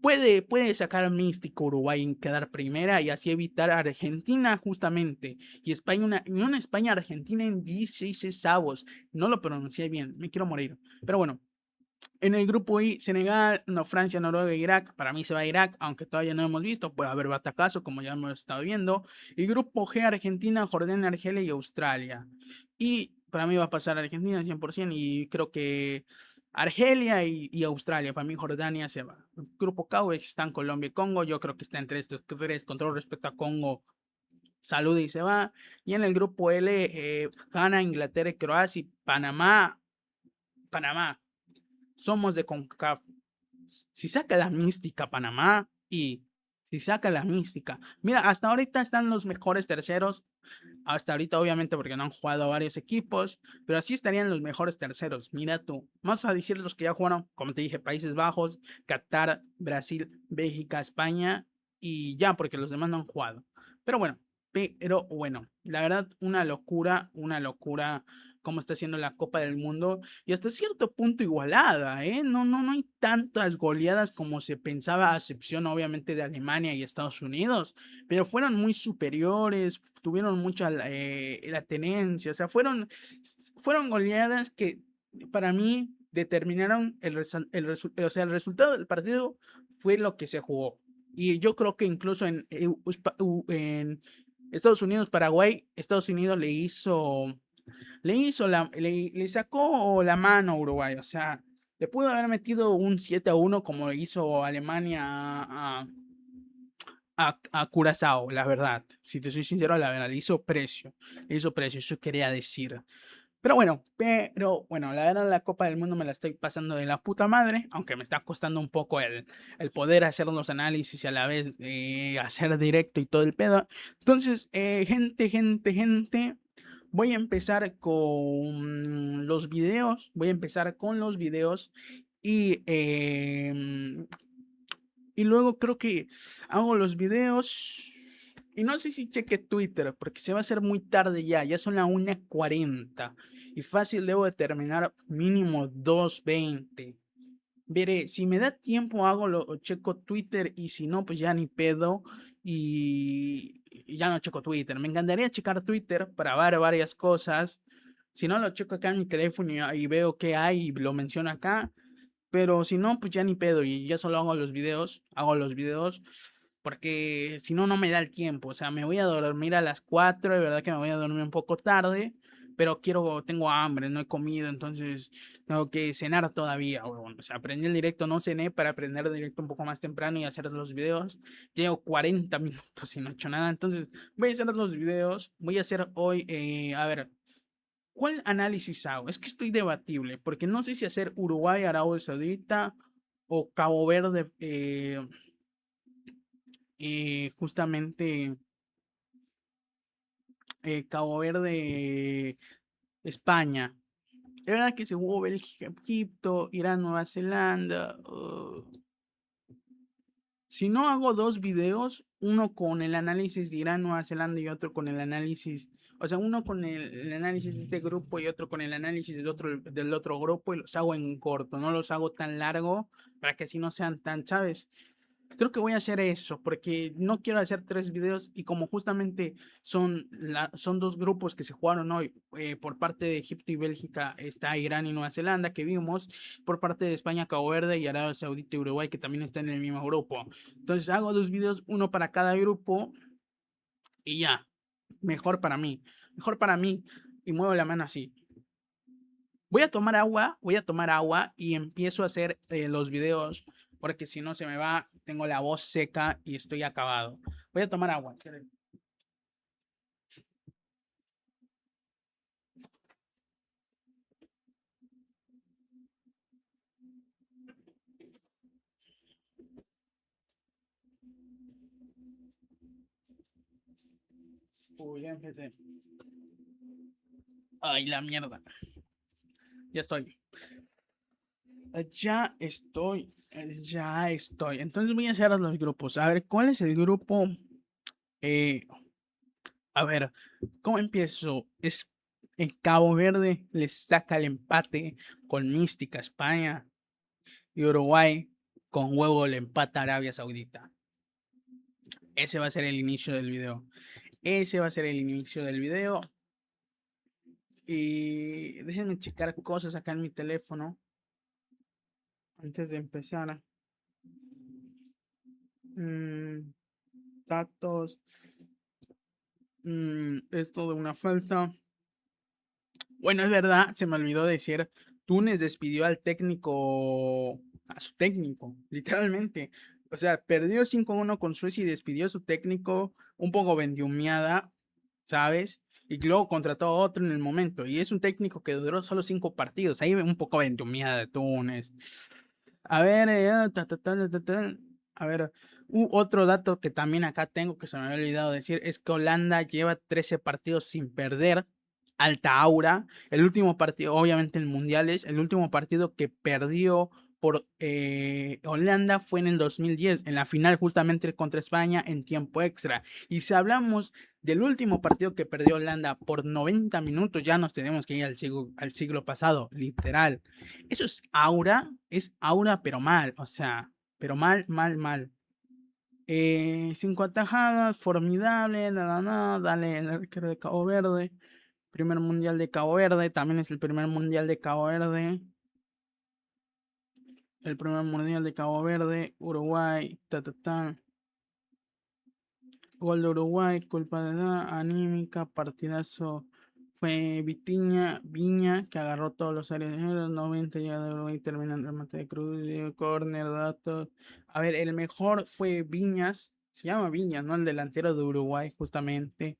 puede sacar místico Uruguay en quedar primera y así evitar a Argentina justamente. Y España, una España-Argentina en 16 avos. No lo pronuncié bien, me quiero morir. Pero bueno, en el grupo I, Senegal, no, Francia, Noruega e Irak. Para mí se va a Irak, aunque todavía no hemos visto. Puede haber batacazo, como ya hemos estado viendo. Y grupo G, Argentina, Jordania, Argelia y Australia. Y para mí va a pasar Argentina 100%. Y creo que Argelia y Australia. Para mí Jordania se va. Grupo K, están Colombia y Congo. Yo creo que está entre estos tres. Con todo respecto a Congo, saluda y se va. Y en el grupo L, Ghana, Inglaterra, Croacia y Panamá. Panamá. Somos de CONCACAF. Si saca la mística Panamá y si saca la mística. Mira, hasta ahorita están los mejores terceros. Hasta ahorita, obviamente, porque no han jugado varios equipos, pero así estarían los mejores terceros. Mira tú, vamos a decir los que ya jugaron, como te dije, Países Bajos, Qatar, Brasil, Bélgica, España y ya, porque los demás no han jugado. Pero bueno, la verdad, una locura cómo está haciendo la Copa del Mundo y hasta cierto punto igualada, ¿eh? No hay tantas goleadas como se pensaba, a excepción obviamente de Alemania y Estados Unidos, pero fueron muy superiores, tuvieron mucha la tenencia, o sea, fueron goleadas que para mí determinaron o sea, el resultado del partido fue lo que se jugó. Y yo creo que incluso en Estados Unidos, Paraguay, Estados Unidos le sacó la mano a Uruguay, o sea, le pudo haber metido un 7-1 como hizo Alemania a Curazao, la verdad. Si te soy sincero, la verdad, le hizo precio, eso quería decir. Pero bueno, la verdad la Copa del Mundo me la estoy pasando de la puta madre, aunque me está costando un poco el poder hacer los análisis y a la vez hacer directo y todo el pedo. Entonces, gente, voy a empezar con los videos, y luego creo que hago los videos. Y no sé si cheque Twitter, porque se va a hacer muy tarde ya son las 1:40. Y fácil debo de terminar mínimo 2:20. Veré, si me da tiempo checo Twitter y si no, pues ya ni pedo. Y ya no checo Twitter. Me encantaría checar Twitter para ver varias cosas. Si no, lo checo acá en mi teléfono y veo qué hay y lo menciono acá. Pero si no, pues ya ni pedo y ya solo hago los videos porque si no, no me da el tiempo. O sea, me voy a dormir a las 4, de verdad que me voy a dormir un poco tarde, pero tengo hambre, no he comido, entonces tengo que cenar todavía, huevón. O sea, aprendí el directo, no cené para aprender el directo un poco más temprano y hacer los videos. Llevo 40 minutos y no he hecho nada, entonces voy a hacer los videos. Voy a hacer hoy, a ver. ¿Cuál análisis hago? Es que estoy debatible, porque no sé si hacer Uruguay, Arabia Saudita o Cabo Verde, justamente Cabo Verde, España. Es verdad que se jugó Bélgica, Egipto, Irán, Nueva Zelanda. Si no hago dos videos, uno con el análisis de Irán, Nueva Zelanda y otro con el análisis, o sea, uno con el análisis de este grupo y otro con el análisis del otro grupo y los hago en corto, no los hago tan largo para que así no sean tan, ¿sabes? Creo que voy a hacer eso porque no quiero hacer tres videos y como justamente son dos grupos que se jugaron hoy por parte de Egipto y Bélgica, está Irán y Nueva Zelanda que vimos, por parte de España, Cabo Verde y Arabia Saudita y Uruguay que también están en el mismo grupo. Entonces hago dos videos, uno para cada grupo y ya, mejor para mí y muevo la mano así. Voy a tomar agua y empiezo a hacer los videos porque si no se me va, tengo la voz seca y estoy acabado. Voy a tomar agua. Uy, ya empecé. Ay, la mierda. Ya estoy. Ya estoy. Ya estoy. Entonces voy a hacer los grupos. A ver, ¿cuál es el grupo? Eh, a ver, ¿cómo empiezo? Es en Cabo Verde le saca el empate con Mística, España y Uruguay. con huevo le empata a Arabia Saudita. Ese va a ser el inicio del video. Ese va a ser el inicio del video. Y déjenme checar cosas acá en mi teléfono antes de empezar. Datos. Esto de una falta. Bueno, es verdad, se me olvidó decir. Túnez despidió al técnico, a su técnico, literalmente. O sea, perdió 5-1 con Suecia y despidió a su técnico un poco vendiumiada, ¿sabes? Y luego contrató a otro en el momento. Y es un técnico que duró solo 5 partidos. Ahí un poco vendiumiada de Túnez. A ver, a ver, otro dato que también acá tengo que se me había olvidado decir es que Holanda lleva 13 partidos sin perder. Alta aura. El último partido, obviamente en mundiales, el último partido que perdió por Holanda fue en el 2010, en la final justamente contra España en tiempo extra. Y si hablamos del último partido que perdió Holanda por 90 minutos, ya nos tenemos que ir al siglo pasado, literal. Eso es aura, pero mal, o sea, pero mal, mal, mal. 5 atajadas, formidable, dale el arquero de Cabo Verde. Primer mundial de Cabo Verde, también es el primer mundial de Cabo Verde. El primer mundial de Cabo Verde, Uruguay, Gol de Uruguay, culpa de edad, anímica, partidazo. Fue Viña, que agarró todos los áreas de los 90, ya de Uruguay, termina en remate de cruz, corner, datos. A ver, el mejor fue Viñas, se llama Viñas, ¿no? El delantero de Uruguay, justamente.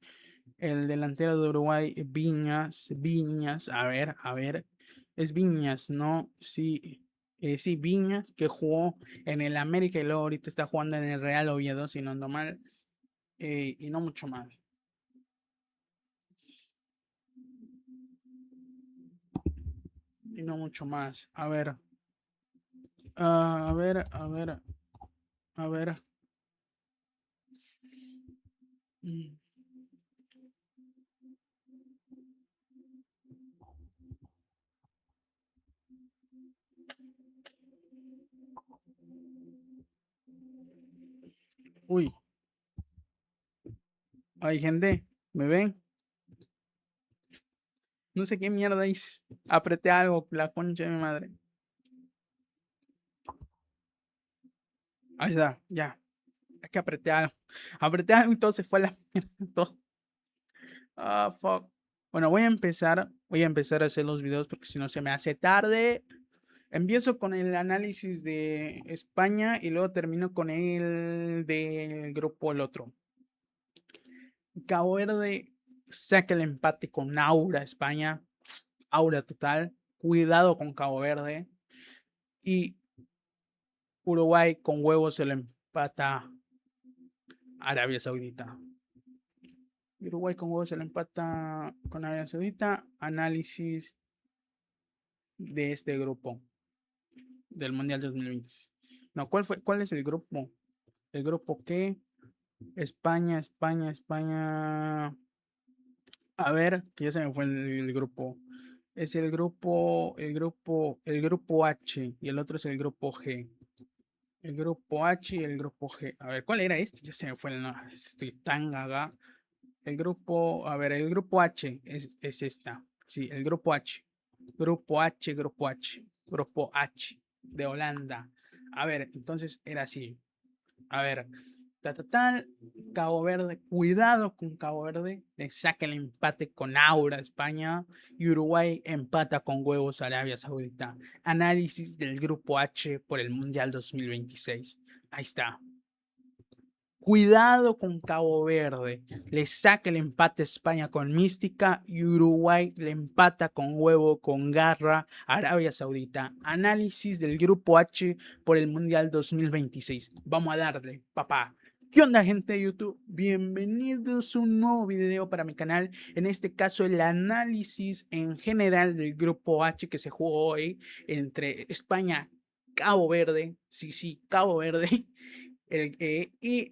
El delantero de Uruguay, Viñas, a ver, es Viñas, ¿no? Sí, sí, Viñas, que jugó en el América y luego ahorita está jugando en el Real Oviedo, si no ando mal, y no mucho más. Y no mucho más. A ver, a ver, a ver, a ver. Mm. Uy, hay gente, ¿me ven? No sé qué mierda hice. Apreté algo, la concha de mi madre. Ahí está, ya. Es que apreté algo. Apreté algo y todo se fue a la mierda. Todo. Ah, fuck. Bueno, voy a empezar a hacer los videos porque si no se me hace tarde. Empiezo con el análisis de España y luego termino con el del grupo el otro. Cabo Verde saca el empate con aura España. Aura total. Cuidado con Cabo Verde. Y Uruguay con huevos se le empata Arabia Saudita. Uruguay con huevos se le empata con Arabia Saudita. Análisis de este grupo del Mundial 2020. No, ¿cuál es el grupo? ¿El grupo qué? España, España, España. A ver, que ya se me fue el grupo. Es el grupo H y el otro es el grupo G. El grupo H y el grupo G. A ver, ¿cuál era este? Ya se me fue el nombre. Estoy tan gaga. El grupo, a ver, el grupo H es esta. Sí, el grupo H. Grupo H, grupo H. Grupo H de Holanda. A ver, entonces era así. A ver, tal, Cabo Verde, cuidado con Cabo Verde, le saca el empate con aura España y Uruguay empata con huevos Arabia Saudita. Análisis del grupo H por el Mundial 2026. Ahí está. Cuidado con Cabo Verde. Le saca el empate a España con mística y Uruguay le empata con huevo, con garra a Arabia Saudita. Análisis del grupo H por el Mundial 2026. Vamos a darle, papá. ¿Qué onda, gente de YouTube? Bienvenidos a un nuevo video para mi canal. En este caso, el análisis en general del grupo H que se jugó hoy entre España, Cabo Verde. Sí, Cabo Verde y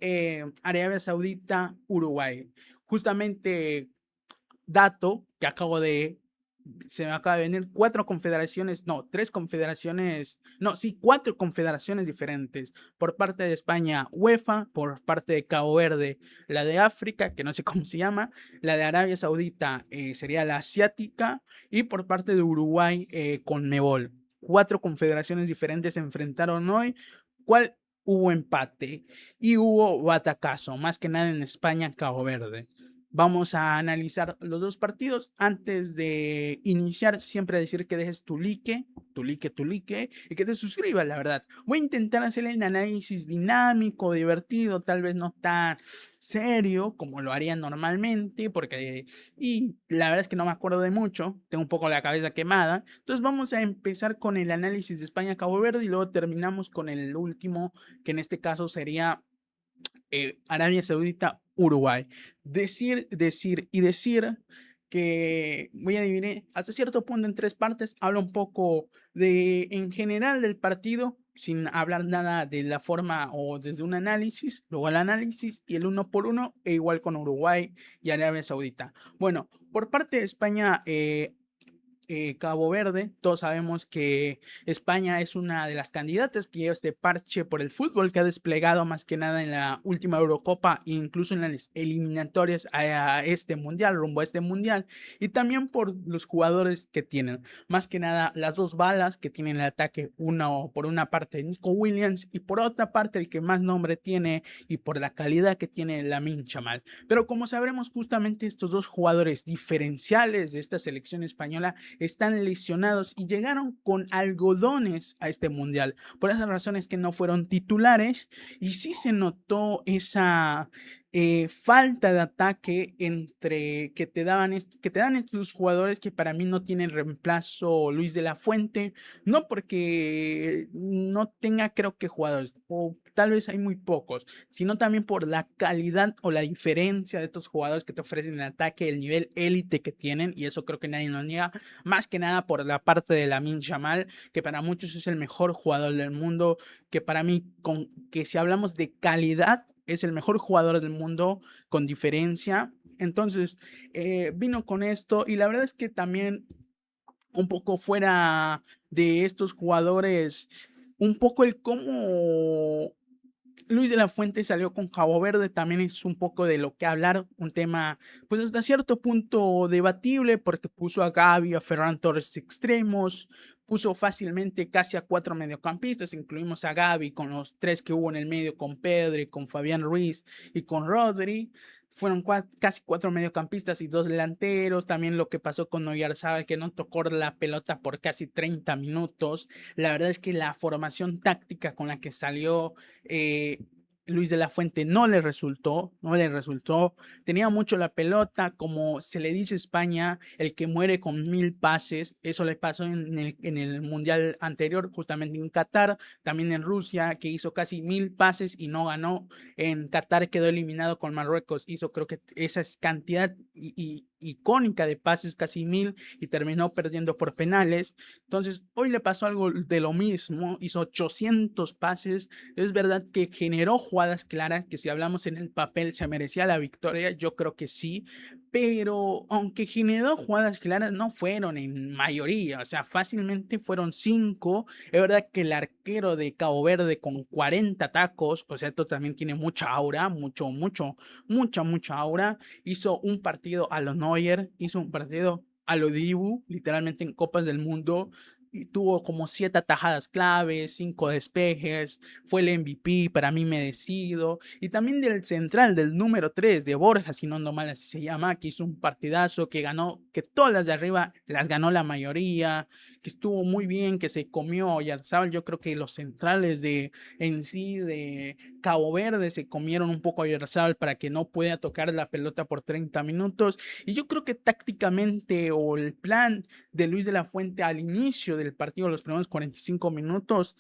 Arabia Saudita, Uruguay. Justamente dato que acabo de se me acaba de venir cuatro confederaciones, no, tres confederaciones, no, sí, cuatro confederaciones diferentes. Por parte de España, UEFA, por parte de Cabo Verde, la de África, que no sé cómo se llama, la de Arabia Saudita sería la asiática, y por parte de Uruguay, Conmebol. Cuatro confederaciones diferentes se enfrentaron hoy. ¿Cuál? Hubo empate y hubo batacazo, más que nada en España, Cabo Verde. Vamos a analizar los dos partidos. Antes de iniciar, siempre decir que dejes tu like, y que te suscribas, la verdad. Voy a intentar hacer el análisis dinámico, divertido, tal vez no tan serio como lo haría normalmente, porque y la verdad es que no me acuerdo de mucho, tengo un poco la cabeza quemada. Entonces vamos a empezar con el análisis de España-Cabo Verde y luego terminamos con el último, que en este caso sería Arabia Saudita, Uruguay. Decir que voy a dividir hasta cierto punto en tres partes. Hablo un poco de en general del partido, sin hablar nada de la forma o desde un análisis, luego el análisis y el uno por uno, e igual con Uruguay y Arabia Saudita. Bueno, por parte de España, Cabo Verde. Todos sabemos que España es una de las candidatas que lleva este parche por el fútbol que ha desplegado más que nada en la última Eurocopa e incluso en las eliminatorias a este mundial, rumbo a este mundial, y también por los jugadores que tienen. Más que nada las dos balas que tienen el ataque, uno por una parte Nico Williams y por otra parte el que más nombre tiene y por la calidad que tiene Lamine Yamal. Pero como sabremos, justamente estos dos jugadores diferenciales de esta selección española están lesionados y llegaron con algodones a este mundial. Por esas razones que no fueron titulares y sí se notó esa falta de ataque entre que te dan estos jugadores que para mí no tienen reemplazo. Luis de la Fuente, no porque no tenga creo que jugadores o tal vez hay muy pocos, sino también por la calidad o la diferencia de estos jugadores que te ofrecen en ataque, el nivel élite que tienen, y eso creo que nadie lo niega, más que nada por la parte de Lamine Yamal, que para muchos es el mejor jugador del mundo, que para mí, que si hablamos de calidad, es el mejor jugador del mundo con diferencia. Entonces, vino con esto y la verdad es que también un poco fuera de estos jugadores, un poco el cómo Luis de la Fuente salió con Cabo Verde también es un poco de lo que hablar, un tema pues hasta cierto punto debatible porque puso a Gavi, a Ferran Torres extremos, puso fácilmente casi a cuatro mediocampistas, incluimos a Gavi con los tres que hubo en el medio, con Pedri, con Fabián Ruiz y con Rodri. Fueron casi cuatro mediocampistas y dos delanteros. También lo que pasó con Oyarzabal, que no tocó la pelota por casi 30 minutos. La verdad es que la formación táctica con la que salió Luis de la Fuente no le resultó, tenía mucho la pelota, como se le dice a España, el que muere con 1000 pases. Eso le pasó en el mundial anterior, justamente en Qatar, también en Rusia, que hizo casi 1000 pases y no ganó. En Qatar quedó eliminado con Marruecos, hizo creo que esa cantidad icónica de pases, casi 1000, y terminó perdiendo por penales. Entonces hoy le pasó algo de lo mismo, hizo 800 pases. Es verdad que generó jugadas claras, que si hablamos en el papel se merecía la victoria, yo creo que sí, pero aunque generó jugadas claras, no fueron en mayoría, o sea, fácilmente fueron 5. Es verdad que el arquero de Cabo Verde con 40 tacos, o sea, esto también tiene mucha aura, mucha aura. Hizo un partido a lo Neuer, hizo un partido a lo Dibu, literalmente en Copas del Mundo, y tuvo como 7 atajadas claves, 5 despejes, fue el MVP, para mí merecido, y también del central, del número 3 de Borja, si no ando mal así se llama, que hizo un partidazo, que ganó, que todas las de arriba las ganó la mayoría, que estuvo muy bien, que se comió Oyarzabal. Yo creo que los centrales de en sí de Cabo Verde se comieron un poco a Oyarzabal para que no pueda tocar la pelota por 30 minutos, y yo creo que tácticamente o el plan de Luis de la Fuente al inicio del partido, los primeros 45 minutos,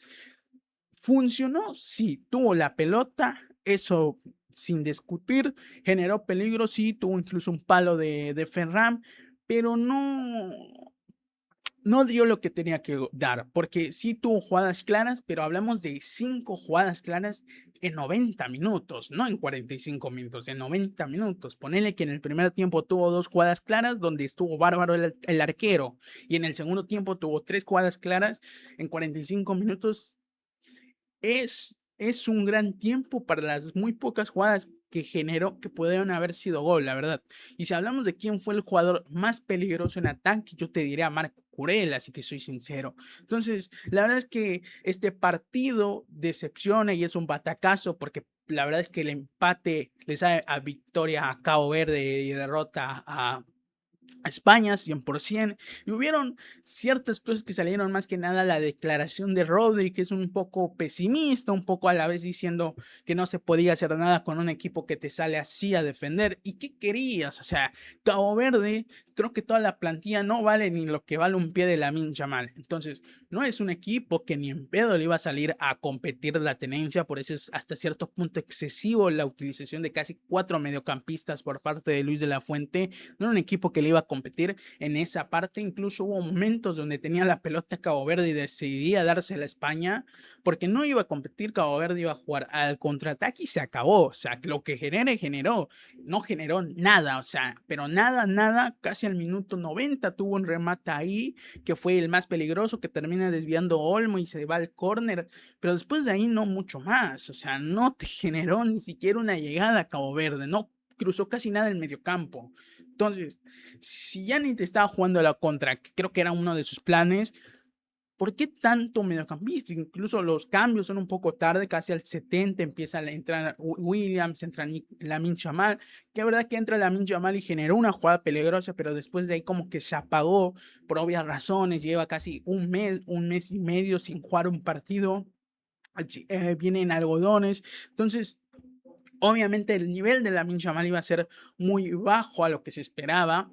funcionó, sí, tuvo la pelota, eso sin discutir, generó peligro, sí, tuvo incluso un palo de Ferran, pero no dio lo que tenía que dar, porque sí tuvo jugadas claras, pero hablamos de 5 jugadas claras en 90 minutos, no en 45 minutos, en 90 minutos. Ponele que en el primer tiempo tuvo 2 jugadas claras donde estuvo bárbaro el arquero, y en el segundo tiempo tuvo 3 jugadas claras en 45 minutos. Es un gran tiempo para las muy pocas jugadas que generó que pudieron haber sido gol, la verdad. Y si hablamos de quién fue el jugador más peligroso en ataque, yo te diría Marco Curela, si te soy sincero. Entonces, la verdad es que este partido decepciona y es un batacazo porque la verdad es que el empate le sabe a victoria a Cabo Verde y derrota a España 100%, y hubieron ciertas cosas que salieron, más que nada la declaración de Rodri, que es un poco pesimista, un poco a la vez diciendo que no se podía hacer nada con un equipo que te sale así a defender. ¿Y qué querías? O sea, Cabo Verde, creo que toda la plantilla no vale ni lo que vale un pie de Lamine Yamal. Entonces, no es un equipo que ni en pedo le iba a salir a competir la tenencia, por eso es hasta cierto punto excesivo la utilización de casi 4 mediocampistas por parte de Luis de la Fuente. No era un equipo que le iba a competir en esa parte. Incluso hubo momentos donde tenía la pelota Cabo Verde y decidía dársela a España, porque no iba a competir Cabo Verde, iba a jugar al contraataque y se acabó. O sea, lo que generó, no generó nada, o sea, pero nada, casi al minuto 90 tuvo un remate ahí, que fue el más peligroso, que termina desviando Olmo y se va al córner, pero después de ahí no mucho más, o sea, no te generó ni siquiera una llegada a Cabo Verde, no cruzó casi nada el mediocampo. Entonces, si ya ni te estaba jugando a la contra, que creo que era uno de sus planes, ¿por qué tanto mediocampista? Incluso los cambios son un poco tarde, casi al 70 empieza a entrar Williams, entra Lamine Yamal, que es verdad que entra Lamine Yamal y generó una jugada peligrosa, pero después de ahí como que se apagó por obvias razones, lleva casi un mes y medio sin jugar un partido, viene en algodones, entonces obviamente el nivel de Lamine Yamal iba a ser muy bajo a lo que se esperaba.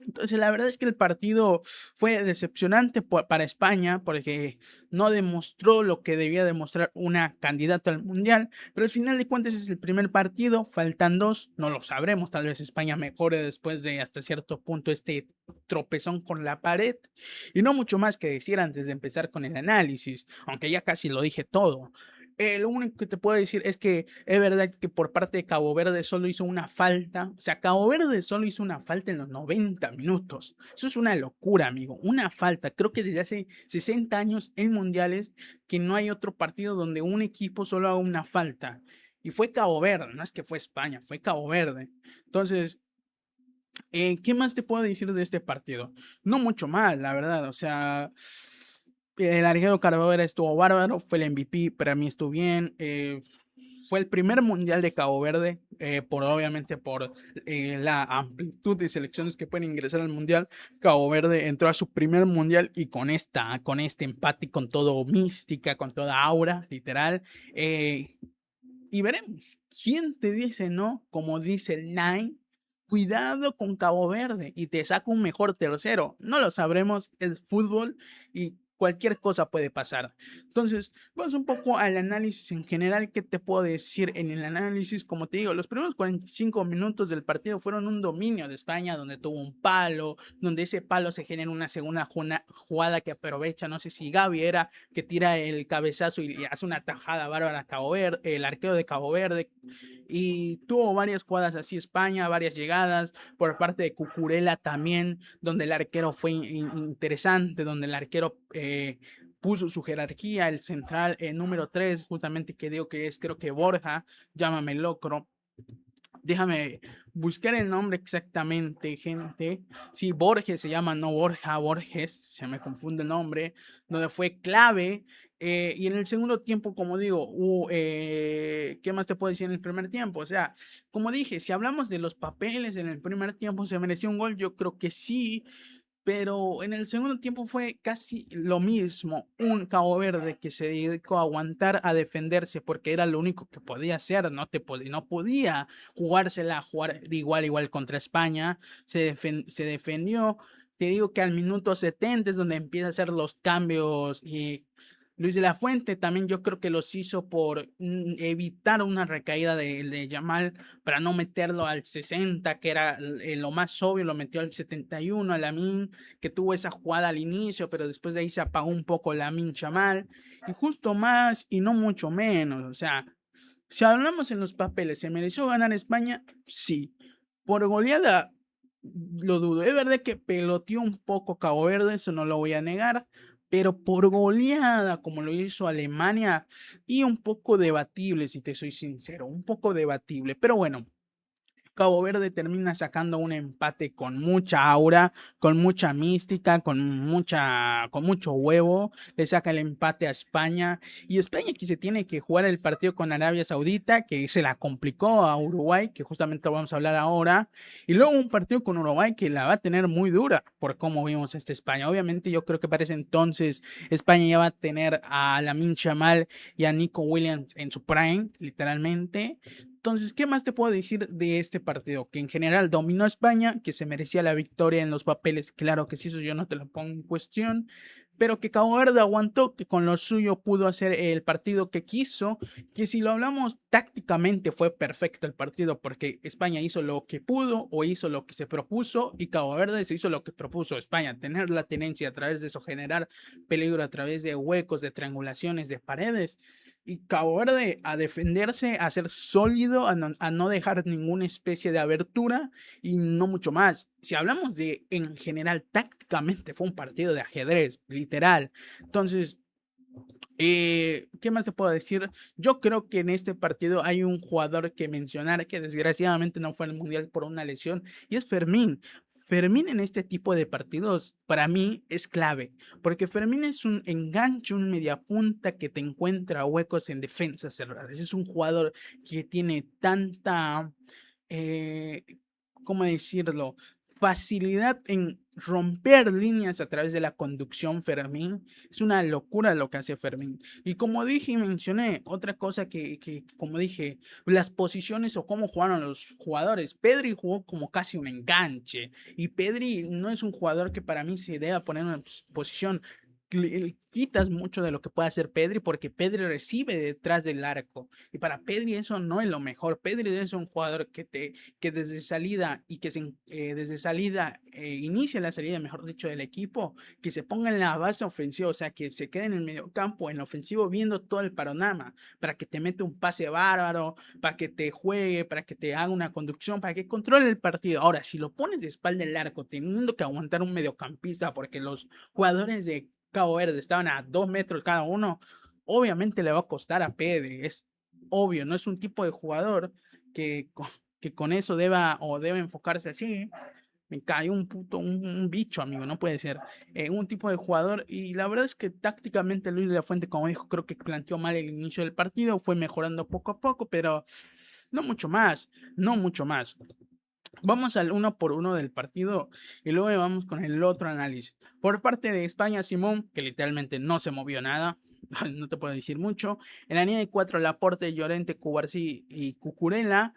Entonces, la verdad es que el partido fue decepcionante para España porque no demostró lo que debía demostrar una candidata al Mundial, pero al final de cuentas es el primer partido, faltan 2, no lo sabremos, tal vez España mejore después de hasta cierto punto este tropezón con la pared, y no mucho más que decir antes de empezar con el análisis, aunque ya casi lo dije todo. Lo único que te puedo decir es que es verdad que por parte de Cabo Verde solo hizo una falta. O sea, Cabo Verde solo hizo una falta en los 90 minutos. Eso es una locura, amigo. Una falta. Creo que desde hace 60 años en mundiales que no hay otro partido donde un equipo solo haga una falta. Y fue Cabo Verde, no es que fue España, fue Cabo Verde. Entonces, ¿qué más te puedo decir de este partido? No mucho más, la verdad. O sea, el arquero Cabrera estuvo bárbaro, fue el MVP, para mí estuvo bien. Fue el primer mundial de Cabo Verde, obviamente por la amplitud de selecciones que pueden ingresar al mundial. Cabo Verde entró a su primer mundial y con este empate, con todo mística, con toda aura, literal. Y veremos. ¿Quién te dice no? Como dice el Nine, cuidado con Cabo Verde y te saca un mejor tercero. No lo sabremos, es fútbol y cualquier cosa puede pasar. Entonces, vamos un poco al análisis en general. ¿Qué te puedo decir en el análisis? Como te digo, los primeros 45 minutos del partido fueron un dominio de España, donde tuvo un palo, donde ese palo se genera una segunda jugada que aprovecha, no sé si Gaby era, que tira el cabezazo y hace una tajada bárbara a Cabo Verde, el arquero de Cabo Verde, y tuvo varias jugadas así España, varias llegadas por parte de Cucurella también, donde el arquero fue interesante, donde el arquero puso su jerarquía, el central número 3, justamente que digo que es, creo que Borja, llámame locro. Déjame buscar el nombre exactamente, gente. Sí, Borges se llama, no Borja, Borges, se me confunde el nombre, donde fue clave. Y en el segundo tiempo, como digo, ¿qué más te puedo decir en el primer tiempo? O sea, como dije, si hablamos de los papeles en el primer tiempo, ¿se mereció un gol? Yo creo que sí, pero en el segundo tiempo fue casi lo mismo. Un Cabo Verde que se dedicó a aguantar, a defenderse, porque era lo único que podía hacer. No podía jugársela a jugar de igual a igual contra España. Se defendió. Te digo que al minuto 70 es donde empieza a hacer los cambios y Luis de la Fuente también yo creo que los hizo por evitar una recaída de Yamal para no meterlo al 60, que era lo más obvio, lo metió al 71 a Lamine, que tuvo esa jugada al inicio, pero después de ahí se apagó un poco Lamine Yamal, y justo más y no mucho menos, o sea, si hablamos en los papeles, ¿se mereció ganar España? Sí. Por goleada, lo dudo. Es verdad que peloteó un poco Cabo Verde, eso no lo voy a negar, pero por goleada, como lo hizo Alemania, y un poco debatible, si te soy sincero, un poco debatible. Pero bueno, Cabo Verde termina sacando un empate con mucha aura, con mucha mística, con mucho huevo. Le saca el empate a España. Y España aquí se tiene que jugar el partido con Arabia Saudita, que se la complicó a Uruguay, que justamente lo vamos a hablar ahora. Y luego un partido con Uruguay que la va a tener muy dura por cómo vimos esta España. Obviamente yo creo que para ese entonces España ya va a tener a Lamine Yamal y a Nico Williams en su prime, literalmente. Entonces, ¿qué más te puedo decir de este partido? Que en general dominó España, que se merecía la victoria en los papeles, claro que sí, eso yo no te lo pongo en cuestión, pero que Cabo Verde aguantó, que con lo suyo pudo hacer el partido que quiso, que si lo hablamos tácticamente fue perfecto el partido, porque España hizo lo que pudo o hizo lo que se propuso, y Cabo Verde se hizo lo que propuso España, tener la tenencia a través de eso, generar peligro a través de huecos, de triangulaciones, de paredes. Y Cabo Verde a defenderse, a ser sólido, a no dejar ninguna especie de abertura y no mucho más. Si hablamos de en general, tácticamente fue un partido de ajedrez, literal. Entonces, ¿qué más te puedo decir? Yo creo que en este partido hay un jugador que mencionar que desgraciadamente no fue al mundial por una lesión y es Fermín. Fermín en este tipo de partidos para mí es clave, porque Fermín es un enganche, un mediapunta que te encuentra huecos en defensas cerradas. Es un jugador que tiene tanta, eh, ¿cómo decirlo? Facilidad en romper líneas a través de la conducción, Fermín. Es una locura lo que hace Fermín. Y como dije y mencioné, otra cosa como dije, las posiciones o cómo jugaron los jugadores. Pedri jugó como casi un enganche. Y Pedri no es un jugador que para mí se deba poner en una posición. Quitas mucho de lo que puede hacer Pedri porque Pedri recibe detrás del arco y para Pedri eso no es lo mejor. Pedri es un jugador que desde salida y desde salida inicia la salida, mejor dicho, del equipo, que se ponga en la base ofensiva, o sea, que se quede en el medio campo, en el ofensivo, viendo todo el panorama, para que te mete un pase bárbaro, para que te juegue, para que te haga una conducción, para que controle el partido. Ahora, si lo pones de espalda del arco, teniendo que aguantar un mediocampista, porque los jugadores de Cabo Verde estaban a 2 metros cada uno, obviamente le va a costar a Pedri, es obvio, no es un tipo de jugador que, que con eso debe enfocarse así. Me cayó un bicho, amigo, no puede ser. Un tipo de jugador, y la verdad es que tácticamente Luis de la Fuente, como dijo, creo que planteó mal el inicio del partido, fue mejorando poco a poco, pero no mucho más, no mucho más. Vamos al uno por uno del partido y luego vamos con el otro análisis. Por parte de España, Simón, que literalmente no se movió nada, no te puedo decir mucho. En la línea de 4, Laporte, Llorente, Cubarsí y Cucurella,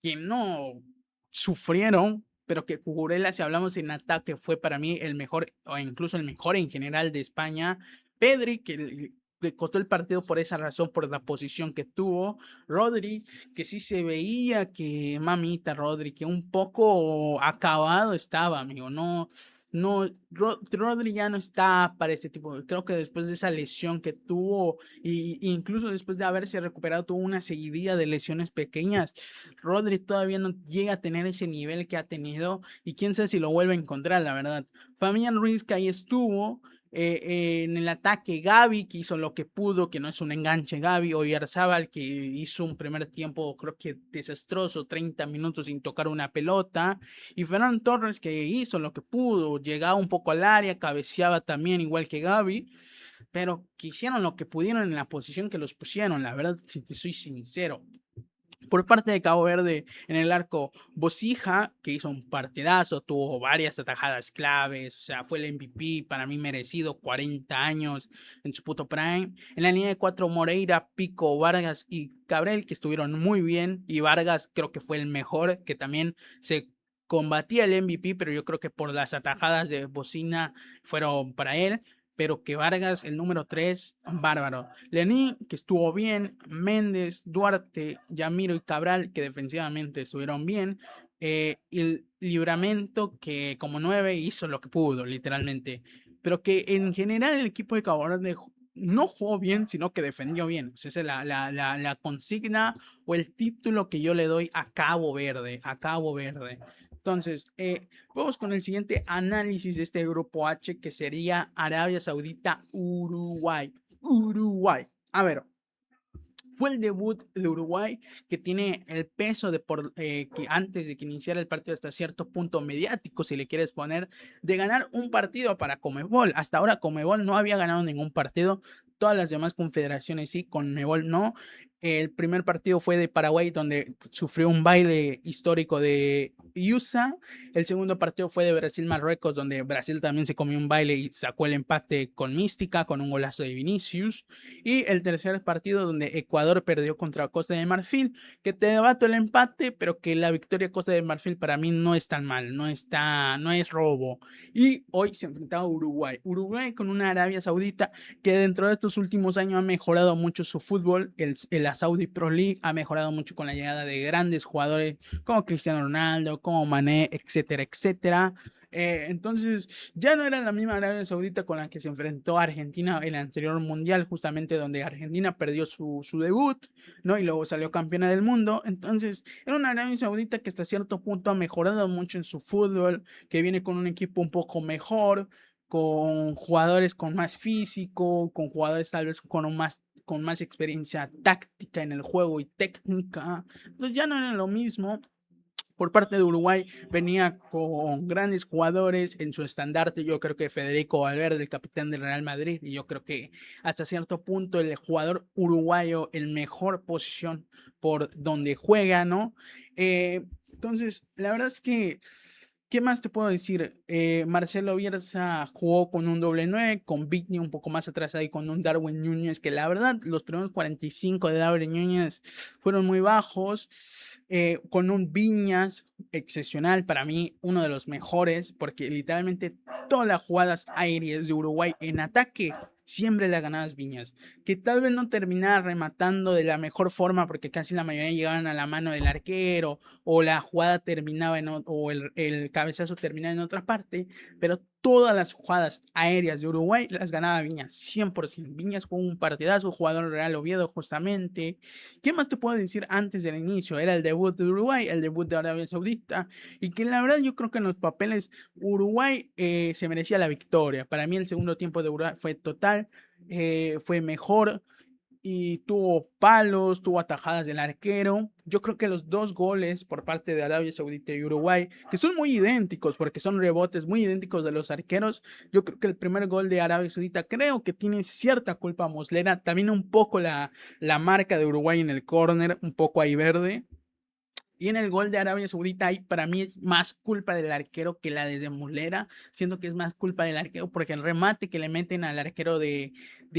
que no sufrieron, pero que Cucurella, si hablamos en ataque, fue para mí el mejor, o incluso el mejor en general de España. Pedri, que le costó el partido por esa razón, por la posición que tuvo. Rodri, que sí se veía que, mamita Rodri, que un poco acabado estaba, amigo. Rodri ya no está para este tipo. Creo que después de esa lesión que tuvo, y incluso después de haberse recuperado, tuvo una seguidilla de lesiones pequeñas. Rodri todavía no llega a tener ese nivel que ha tenido, y quién sabe si lo vuelve a encontrar, la verdad. Fabián Ruiz, que ahí estuvo. En el ataque Gaby, que hizo lo que pudo, que no es un enganche Gaby, o Oyarzabal, que hizo un primer tiempo creo que desastroso, 30 minutos sin tocar una pelota, y Fernando Torres, que hizo lo que pudo, llegaba un poco al área, cabeceaba también igual que Gaby, pero que hicieron lo que pudieron en la posición que los pusieron, la verdad, si te soy sincero. Por parte de Cabo Verde, en el arco, Bocija, que hizo un partidazo, tuvo varias atajadas claves, o sea, fue el MVP, para mí merecido, 40 años en su puto prime. En la línea de 4, Moreira, Pico, Vargas y Cabrel, que estuvieron muy bien, y Vargas creo que fue el mejor, que también se combatía el MVP, pero yo creo que por las atajadas de Bocina fueron para él. pero que Vargas, el número 3, bárbaro. Lenín, que estuvo bien, Méndez, Duarte, Yamiro y Cabral, que defensivamente estuvieron bien, y el Libramento, que como 9 hizo lo que pudo, literalmente, pero que en general el equipo de Cabo Verde no jugó bien, sino que defendió bien. O sea, esa es la consigna o el título que yo le doy a Cabo Verde, a Cabo Verde. Entonces, vamos con el siguiente análisis de este grupo H, que sería Arabia Saudita, Uruguay. Uruguay. A ver, fue el debut de Uruguay, que tiene el peso de que antes de que iniciara el partido hasta cierto punto mediático, si le quieres poner, de ganar un partido para Conmebol. Hasta ahora Conmebol no había ganado ningún partido. Todas las demás confederaciones sí, Conmebol no. El primer partido fue de Paraguay, donde sufrió un baile histórico de USA. El segundo partido fue de Brasil-Marruecos, donde Brasil también se comió un baile y sacó el empate con mística, con un golazo de Vinicius. Y el tercer partido, donde Ecuador perdió contra Costa de Marfil, que te debato el empate, pero que la victoria de Costa de Marfil para mí no es tan mal, no es robo. Y hoy se enfrentaba a Uruguay. Uruguay con una Arabia Saudita que dentro de estos últimos años ha mejorado mucho su fútbol. La Saudi Pro League ha mejorado mucho con la llegada de grandes jugadores como Cristiano Ronaldo, como Mané, etcétera, etcétera. Entonces ya no era la misma Arabia Saudita con la que se enfrentó Argentina en el anterior mundial, justamente donde Argentina perdió su debut, ¿no? Y luego salió campeona del mundo. Entonces era una Arabia Saudita que hasta cierto punto ha mejorado mucho en su fútbol, que viene con un equipo un poco mejor, con jugadores con más físico, con jugadores tal vez con más experiencia táctica en el juego y técnica. Entonces ya no era lo mismo. Por parte de Uruguay venía con grandes jugadores en su estandarte. Yo creo que Federico Valverde, el capitán del Real Madrid, y yo creo que hasta cierto punto el jugador uruguayo en mejor posición por donde juega, ¿no? Entonces, la verdad es que ¿qué más te puedo decir? Marcelo Bielsa jugó con un doble 9, con Vigne un poco más atrás ahí, con un Darwin Núñez, que la verdad los primeros 45 de Darwin Núñez fueron muy bajos, con un Viñas excepcional, para mí uno de los mejores, porque literalmente todas las jugadas aéreas de Uruguay en ataque siempre las ganadas Viñas, que tal vez no terminaba rematando de la mejor forma porque casi la mayoría llegaban a la mano del arquero o la jugada terminaba o el cabezazo terminaba en otra parte, pero todas las jugadas aéreas de Uruguay las ganaba Viñas, 100%. Viñas jugó un partidazo, jugador Real Oviedo justamente. ¿Qué más te puedo decir antes del inicio? Era el debut de Uruguay, el debut de Arabia Saudita, y que la verdad yo creo que en los papeles Uruguay se merecía la victoria. Para mí el segundo tiempo de Uruguay fue total, fue mejor y tuvo palos, tuvo atajadas del arquero. Yo creo que los dos goles por parte de Arabia Saudita y Uruguay, que son muy idénticos porque son rebotes muy idénticos de los arqueros, yo creo que el primer gol de Arabia Saudita creo que tiene cierta culpa Muslera, también un poco la marca de Uruguay en el córner, un poco ahí verde. Y en el gol de Arabia Saudita hay para mí es más culpa del arquero que la de Muslera, siento que es más culpa del arquero porque el remate que le meten al arquero de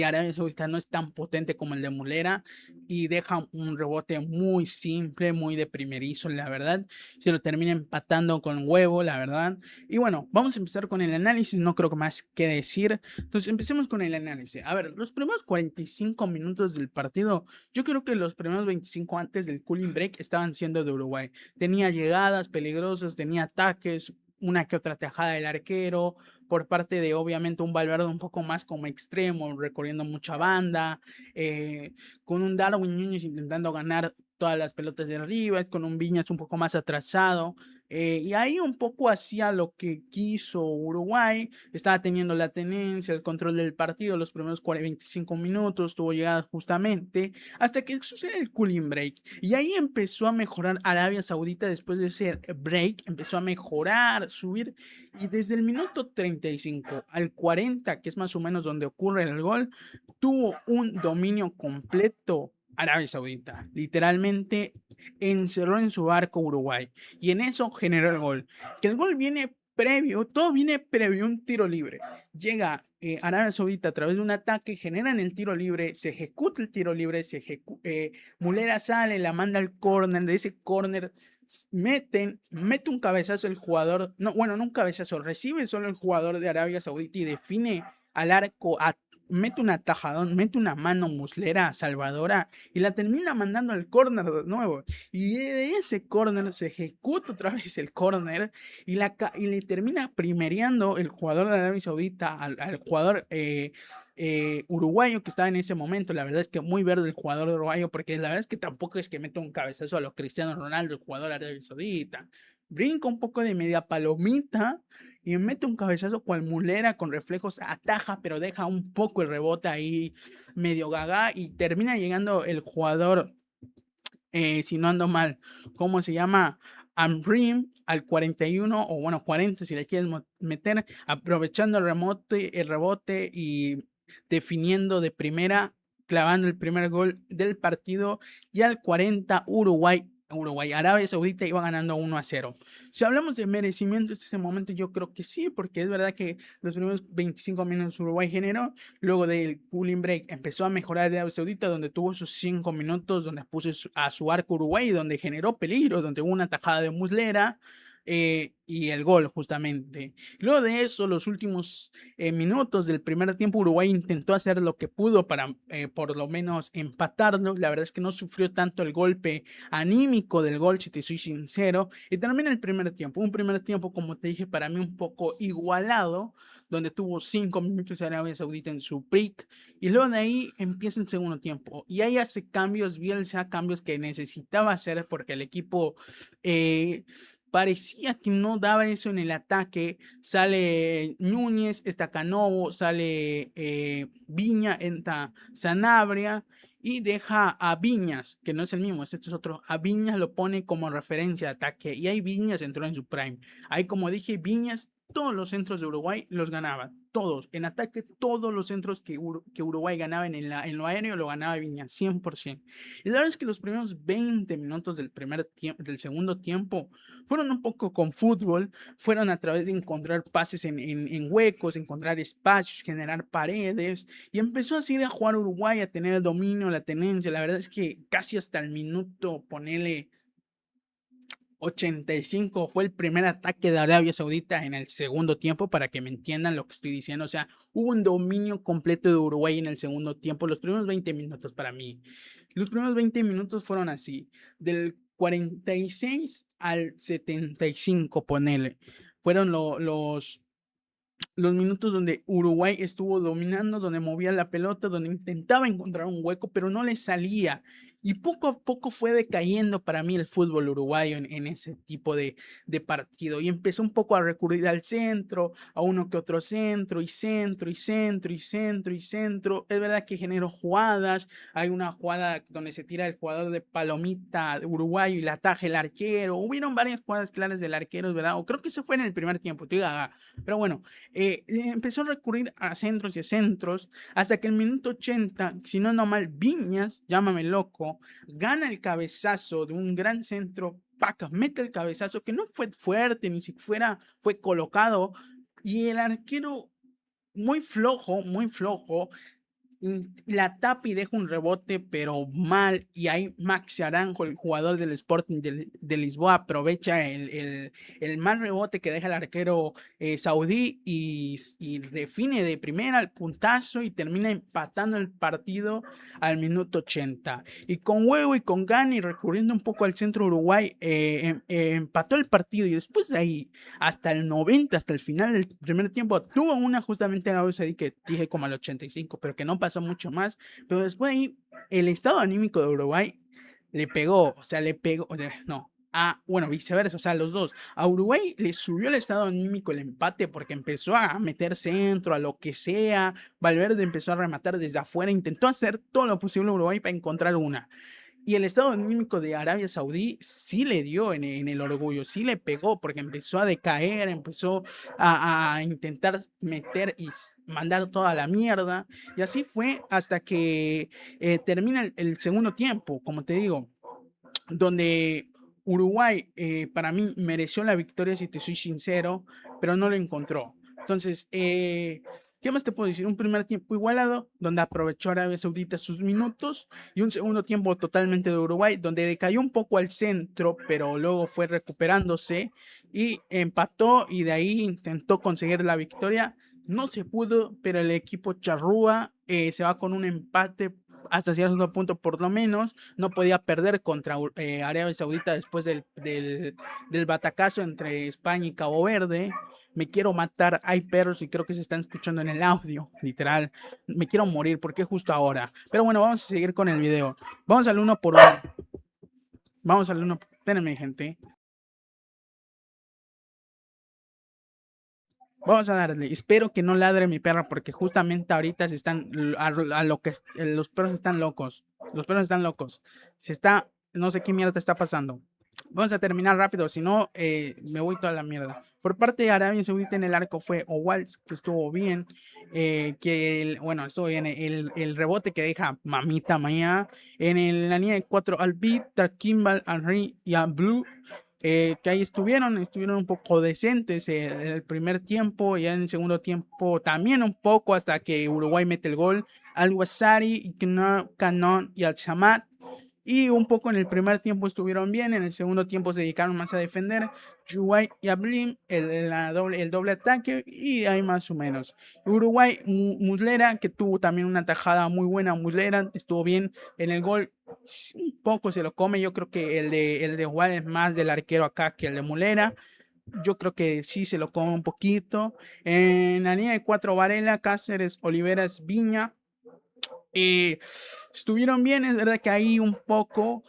Arabia Saudita no es tan potente como el de Muslera y deja un rebote muy simple, muy de primerizo, la verdad. Se lo termina empatando con huevo, la verdad. Y bueno, vamos a empezar con el análisis, no creo que más que decir. Entonces empecemos con el análisis. A ver, los primeros 45 minutos del partido, yo creo que los primeros 25 antes del cooling break estaban siendo de Uruguay. Tenía llegadas peligrosas, tenía ataques, una que otra tajada del arquero, por parte de obviamente un Valverde un poco más como extremo, recorriendo mucha banda, con un Darwin Núñez intentando ganar todas las pelotas de arriba, con un Viñas un poco más atrasado. Y ahí un poco hacía lo que quiso Uruguay, estaba teniendo la tenencia, el control del partido, los primeros 25 minutos, tuvo llegadas justamente, hasta que sucede el cooling break. Y ahí empezó a mejorar Arabia Saudita después de ese break, empezó a mejorar, subir, y desde el minuto 35 al 40, que es más o menos donde ocurre el gol, tuvo un dominio completo Arabia Saudita. Literalmente encerró en su barco Uruguay. Y en eso generó el gol. Que el gol viene previo, todo viene previo a un tiro libre. Llega Arabia Saudita a través de un ataque, generan el tiro libre, se ejecuta el tiro libre, Mulera sale, la manda al córner, de ese córner mete un cabezazo el jugador, no, bueno, no un cabezazo, recibe solo el jugador de Arabia Saudita y define al arco, mete un atajadón, mete una mano muslera salvadora y la termina mandando al córner de nuevo. Y de ese córner se ejecuta otra vez el córner y le termina primereando el jugador de Arabia Saudita al jugador uruguayo que estaba en ese momento. La verdad es que muy verde el jugador uruguayo, porque la verdad es que tampoco es que meta un cabezazo a los Cristiano Ronaldo, el jugador de Arabia Saudita. Brinca un poco de media palomita y mete un cabezazo cual mulera con reflejos, ataja, pero deja un poco el rebote ahí medio gaga y termina llegando el jugador, si no ando mal, ¿cómo se llama? Amrim al 41, o bueno, 40 si le quieres meter, aprovechando el rebote y definiendo de primera, clavando el primer gol del partido, y al 40 Arabia Saudita iba ganando 1-0. Si hablamos de merecimiento en ese momento, yo creo que sí, porque es verdad que los primeros 25 minutos Uruguay generó, luego del cooling break empezó a mejorar de Arabia Saudita, donde tuvo sus 5 minutos, donde puso a su arco Uruguay, donde generó peligro, donde hubo una tajada de Muslera. Y el gol justamente. Luego de eso, los últimos minutos del primer tiempo, Uruguay intentó hacer lo que pudo para por lo menos empatarlo. La verdad es que no sufrió tanto el golpe anímico del gol, si te soy sincero. Y termina el primer tiempo. Un primer tiempo, como te dije, para mí un poco igualado, donde tuvo 5 minutos de Arabia Saudita en su pick. Y luego de ahí empieza el segundo tiempo. Y ahí hace cambios, Bielsa, cambios que necesitaba hacer porque el equipo parecía que no daba eso en el ataque. Sale Núñez, está Canovo, sale Viña, entra Sanabria y deja a Viñas, que no es el mismo, este es otro. A Viñas lo pone como referencia de ataque y ahí Viñas entró en su prime. Ahí, como dije, Viñas todos los centros de Uruguay los ganaba, todos, en ataque, todos los centros que Uruguay ganaba en lo aéreo lo ganaba Viñas, 100%. Y la verdad es que los primeros 20 minutos del segundo tiempo fueron un poco con fútbol, fueron a través de encontrar pases en huecos, encontrar espacios, generar paredes, y empezó así a jugar Uruguay, a tener el dominio, la tenencia. La verdad es que casi hasta el minuto, ponele 85, fue el primer ataque de Arabia Saudita en el segundo tiempo, para que me entiendan lo que estoy diciendo. O sea, hubo un dominio completo de Uruguay en el segundo tiempo, los primeros 20 minutos para mí. Los primeros 20 minutos fueron así, del 46 al 75, ponele. Fueron los minutos donde Uruguay estuvo dominando, donde movía la pelota, donde intentaba encontrar un hueco, pero no le salía. Y poco a poco fue decayendo para mí el fútbol uruguayo en ese tipo de partido. Y empezó un poco a recurrir al centro, a uno que otro centro, y centro, y centro, y centro, y centro. Es verdad que generó jugadas. Hay una jugada donde se tira el jugador de palomita uruguayo y la ataja el arquero. Hubieron varias jugadas claras del arquero, es verdad. O creo que eso fue en el primer tiempo, pero bueno, empezó a recurrir a centros y a centros, hasta que el minuto 80, si no ando mal, Viñas, llámame loco, gana el cabezazo de un gran centro, paca, mete el cabezazo, que no fue fuerte, ni siquiera fue colocado, y el arquero muy flojo, la tapa y deja un rebote, pero mal. Y ahí Maxi Aranjo, el jugador del Sporting de Lisboa, aprovecha el mal rebote que deja el arquero saudí y define de primera el puntazo y termina empatando el partido al minuto 80. Y con huevo y con gana y recurriendo un poco al centro Uruguay, empató el partido. Y después de ahí, hasta el 90, hasta el final del primer tiempo, tuvo una justamente en la UCD que dije como al 85, pero que no pasó mucho más. Pero después de ahí, el estado anímico de Uruguay le pegó, o sea, no, bueno, viceversa, o sea, los dos. A Uruguay le subió el estado anímico el empate, porque empezó a meter centro, a lo que sea. Valverde empezó a rematar desde afuera, intentó hacer todo lo posible a Uruguay para encontrar una. Y el estado anímico de Arabia Saudí sí le dio en el orgullo, sí le pegó, porque empezó a decaer, empezó a intentar meter y mandar toda la mierda. Y así fue hasta que termina el segundo tiempo, como te digo, donde Uruguay para mí mereció la victoria, si te soy sincero, pero no lo encontró. Entonces, ¿qué más te puedo decir? Un primer tiempo igualado, donde aprovechó Arabia Saudita sus minutos, y un segundo tiempo totalmente de Uruguay, donde decayó un poco al centro, pero luego fue recuperándose y empató, y de ahí intentó conseguir la victoria, no se pudo, pero el equipo charrúa se va con un empate hasta cierto punto por lo menos. No podía perder contra Arabia Saudita después del batacazo entre España y Cabo Verde. Me quiero matar, hay perros y creo que se están escuchando en el audio, literal. Me quiero morir, porque justo ahora. Pero bueno, vamos a seguir con el video. Vamos al uno por uno. Vamos al uno. Espérenme, gente. Vamos a darle. Espero que no ladre mi perra porque justamente ahorita se están a lo que los perros están locos. Los perros están locos. Se está, no sé qué mierda está pasando. Vamos a terminar rápido, si no me voy toda la mierda. Por parte de Arabia Saudita en el arco fue Owals, que estuvo bien. Bueno, estuvo bien. El rebote que deja mamita mía. En la línea de 4 al Beat, Kimball, Henry y a Blue. Que ahí estuvieron un poco decentes el primer tiempo y en el segundo tiempo también un poco hasta que Uruguay mete el gol. Al-Wasari, Canon y Al-Shamat. Y un poco en el primer tiempo estuvieron bien, en el segundo tiempo se dedicaron más a defender. Uruguay y Ablim, el doble ataque, y ahí más o menos. Uruguay, Muslera, que tuvo también una tajada muy buena. Muslera estuvo bien en el gol, un poco se lo come. Yo creo que el de Uruguay es más del arquero acá que el de Muslera. Yo creo que sí se lo come un poquito. En la línea de 4, Varela, Cáceres, Oliveras, Viña. Estuvieron bien, es verdad que ahí un poco,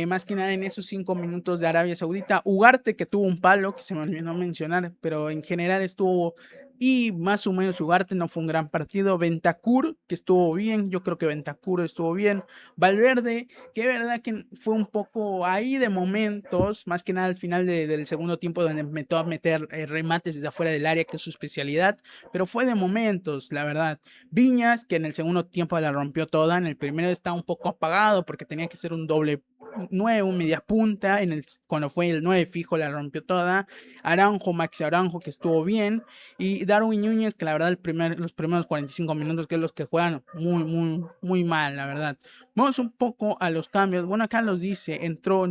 más que nada en esos 5 minutos de Arabia Saudita. Ugarte, que tuvo un palo, que se me olvidó mencionar, pero en general estuvo, y más o menos Ugarte no fue un gran partido. Bentancur, que estuvo bien, yo creo que Bentancur estuvo bien. Valverde, que es verdad que fue un poco ahí de momentos, más que nada al final del segundo tiempo, donde empezó a meter remates desde afuera del área, que es su especialidad, pero fue de momentos, la verdad. Viñas, que en el segundo tiempo la rompió toda, en el primero estaba un poco apagado porque tenía que ser un doble 9, un media punta, cuando fue el 9 fijo la rompió toda. Araujo, Maxi Araujo, que estuvo bien, y Darwin Núñez, que la verdad los primeros 45 minutos, que es los que juegan muy mal, la verdad. Vamos un poco a los cambios. Bueno, acá los dice, entró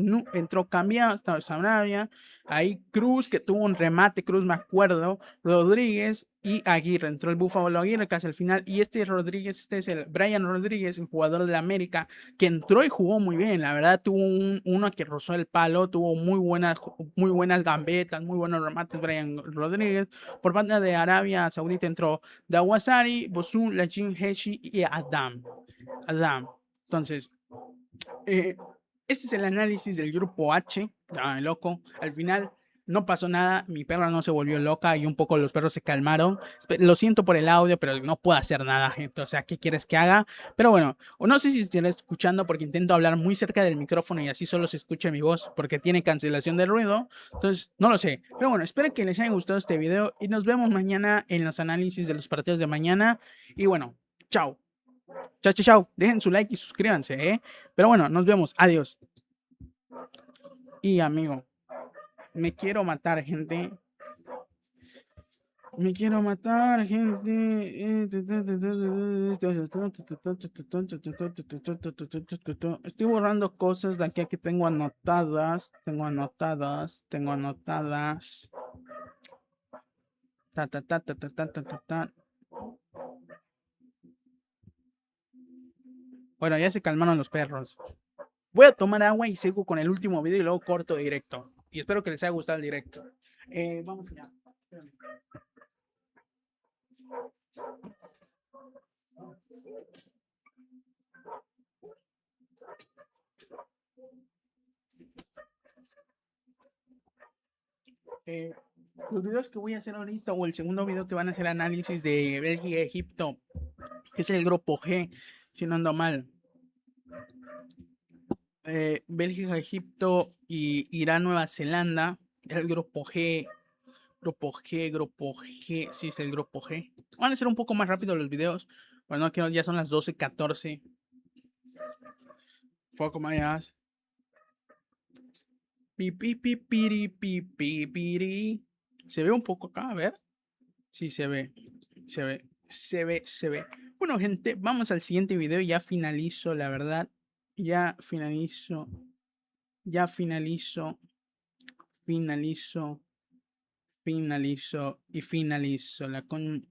Cambia hasta Sanabria, ahí Cruz, que tuvo un remate, Cruz me acuerdo, Rodríguez y Aguirre. Entró el Búfalo Aguirre casi al final. Y Rodríguez, este es el Brian Rodríguez, el jugador de la América, que entró y jugó muy bien. La verdad, tuvo uno que rozó el palo, tuvo muy buenas gambetas, muy buenos remates. Brian Rodríguez. Por parte de Arabia Saudita entró Dawasari, Bosu, Lachin, Heshi y Adam. Entonces, este es el análisis del grupo H. Loco. Al final no pasó nada, mi perra no se volvió loca y un poco los perros se calmaron. Lo siento por el audio, pero no puedo hacer nada, gente. O sea, ¿qué quieres que haga? Pero bueno, no sé si estaré escuchando porque intento hablar muy cerca del micrófono y así solo se escucha mi voz porque tiene cancelación de ruido. Entonces, no lo sé. Pero bueno, espero que les haya gustado este video y nos vemos mañana en los análisis de los partidos de mañana. Y bueno, chao. Chao, chao, chao. Dejen su like y suscríbanse, ¿eh? Pero bueno, nos vemos. Adiós. Y amigo, me quiero matar, gente. Me quiero matar, gente. Estoy borrando cosas de aquí que tengo anotadas. Tengo anotadas. Bueno, ya se calmaron los perros. Voy a tomar agua y sigo con el último video y luego corto directo. Y espero que les haya gustado el directo. Vamos allá. Los videos que voy a hacer ahorita o el segundo video que van a hacer análisis de Bélgica y Egipto, que es el grupo G, si no ando mal. Bélgica, Egipto y Irán, Nueva Zelanda, el grupo G. Grupo G, sí es el grupo G. Van a ser un poco más rápido los videos. Bueno, que ya son las 12:14. Poco más. Se ve un poco acá, a ver. Sí, se ve. Bueno, gente, vamos al siguiente video. Ya finalizo, la verdad. Ya finalizo. finalizó la con...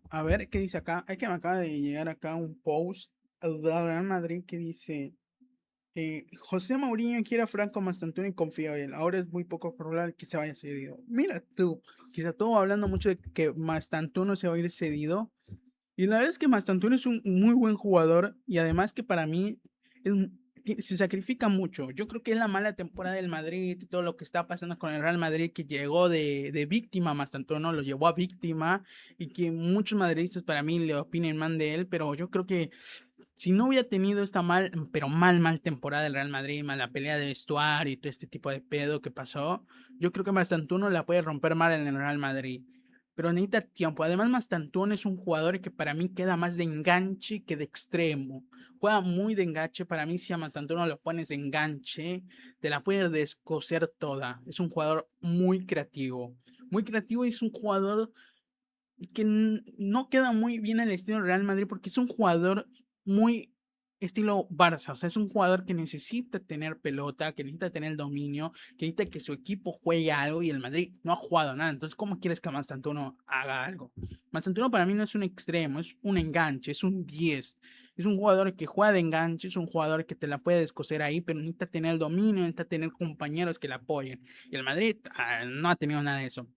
a ver, ¿qué dice acá? Es que me acaba de llegar acá un post del Real Madrid que dice... José Mourinho quiere a Franco Mastantuono y confía en él. Ahora es muy poco probable que se vaya cedido. Mira tú, quizá todo hablando mucho de que Mastantuono se va a ir cedido. Y la verdad es que Mastantuono es un muy buen jugador y además que para mí se sacrifica mucho. Yo creo que es la mala temporada del Madrid y todo lo que está pasando con el Real Madrid que llegó de víctima a Mastantuono, lo llevó a víctima y que muchos madridistas para mí le opinen mal de él, pero yo creo que si no hubiera tenido esta mal temporada del Real Madrid, la pelea de vestuario y todo este tipo de pedo que pasó, yo creo que Mastantuono la puede romper mal en el Real Madrid. Pero necesita tiempo. Además, Mastantuono es un jugador que para mí queda más de enganche que de extremo. Juega muy de enganche. Para mí, si a Mastantuono lo pones de enganche, te la puede descoser toda. Es un jugador muy creativo. Muy creativo y es un jugador que no queda muy bien al estilo Real Madrid porque es un jugador muy estilo Barça, o sea, es un jugador que necesita tener pelota, que necesita tener el dominio, que necesita que su equipo juegue algo y el Madrid no ha jugado nada, entonces ¿cómo quieres que Mastantuono haga algo? Mastantuono para mí no es un extremo, es un enganche, es un 10, es un jugador que juega de enganche, es un jugador que te la puede descoser ahí, pero necesita tener el dominio, necesita tener compañeros que le apoyen, y el Madrid no ha tenido nada de eso.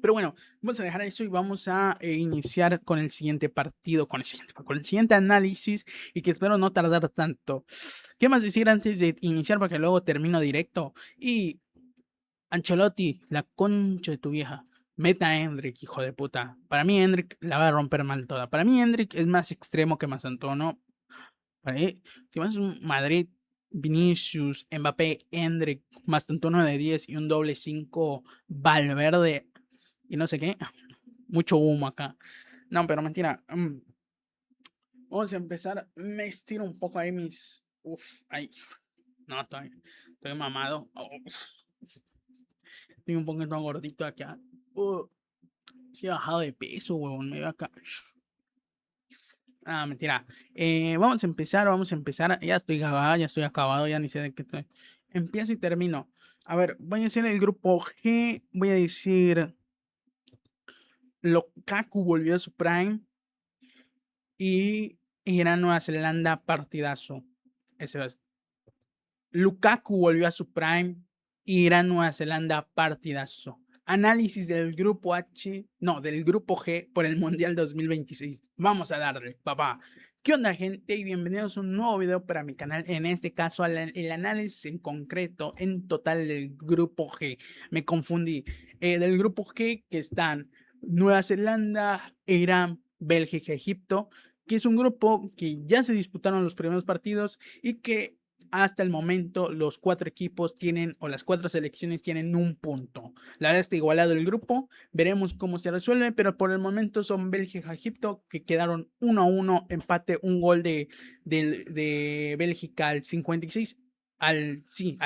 Pero bueno, vamos a dejar eso y vamos a iniciar con el siguiente partido, con el siguiente análisis y que espero no tardar tanto. ¿Qué más decir antes de iniciar para que luego termino directo? Y Ancelotti, la concha de tu vieja. Meta a Endrick, hijo de puta. Para mí Endrick la va a romper mal toda. Para mí Endrick es más extremo que Mastantuono. Para mí, que más un Madrid, Vinicius, Mbappé, Endrick, Mastantuono de 10 y un doble 5 Valverde y no sé qué. Mucho humo acá. No, pero mentira. Vamos a empezar. Me estiro un poco ahí mis. Uf, ahí. No, estoy mamado. Estoy un poquito gordito acá. Sí he bajado de peso, huevón. Me veo acá. Ah, mentira. Vamos a empezar. Ya estoy grabado, ya estoy acabado, ya ni sé de qué estoy. Empiezo y termino. A ver, voy a hacer el grupo G. Voy a decir. Lukaku volvió a su prime. Y Irán Nueva Zelanda partidazo. Ese es. Lukaku volvió a su prime. Irán Nueva Zelanda partidazo. Análisis del grupo H, no, del grupo G por el Mundial 2026. Vamos a darle, papá. ¿Qué onda, gente? Y bienvenidos a un nuevo video para mi canal. En este caso, el análisis en concreto, en total del grupo G. Me confundí. Del grupo G que están Nueva Zelanda, Irán, Bélgica, Egipto, que es un grupo que ya se disputaron los primeros partidos y que hasta el momento los 4 equipos tienen, o las 4 selecciones tienen un punto. La verdad está igualado el grupo, veremos cómo se resuelve, pero por el momento son Bélgica, Egipto, que quedaron 1-1, empate, un gol de Bélgica al 56. Al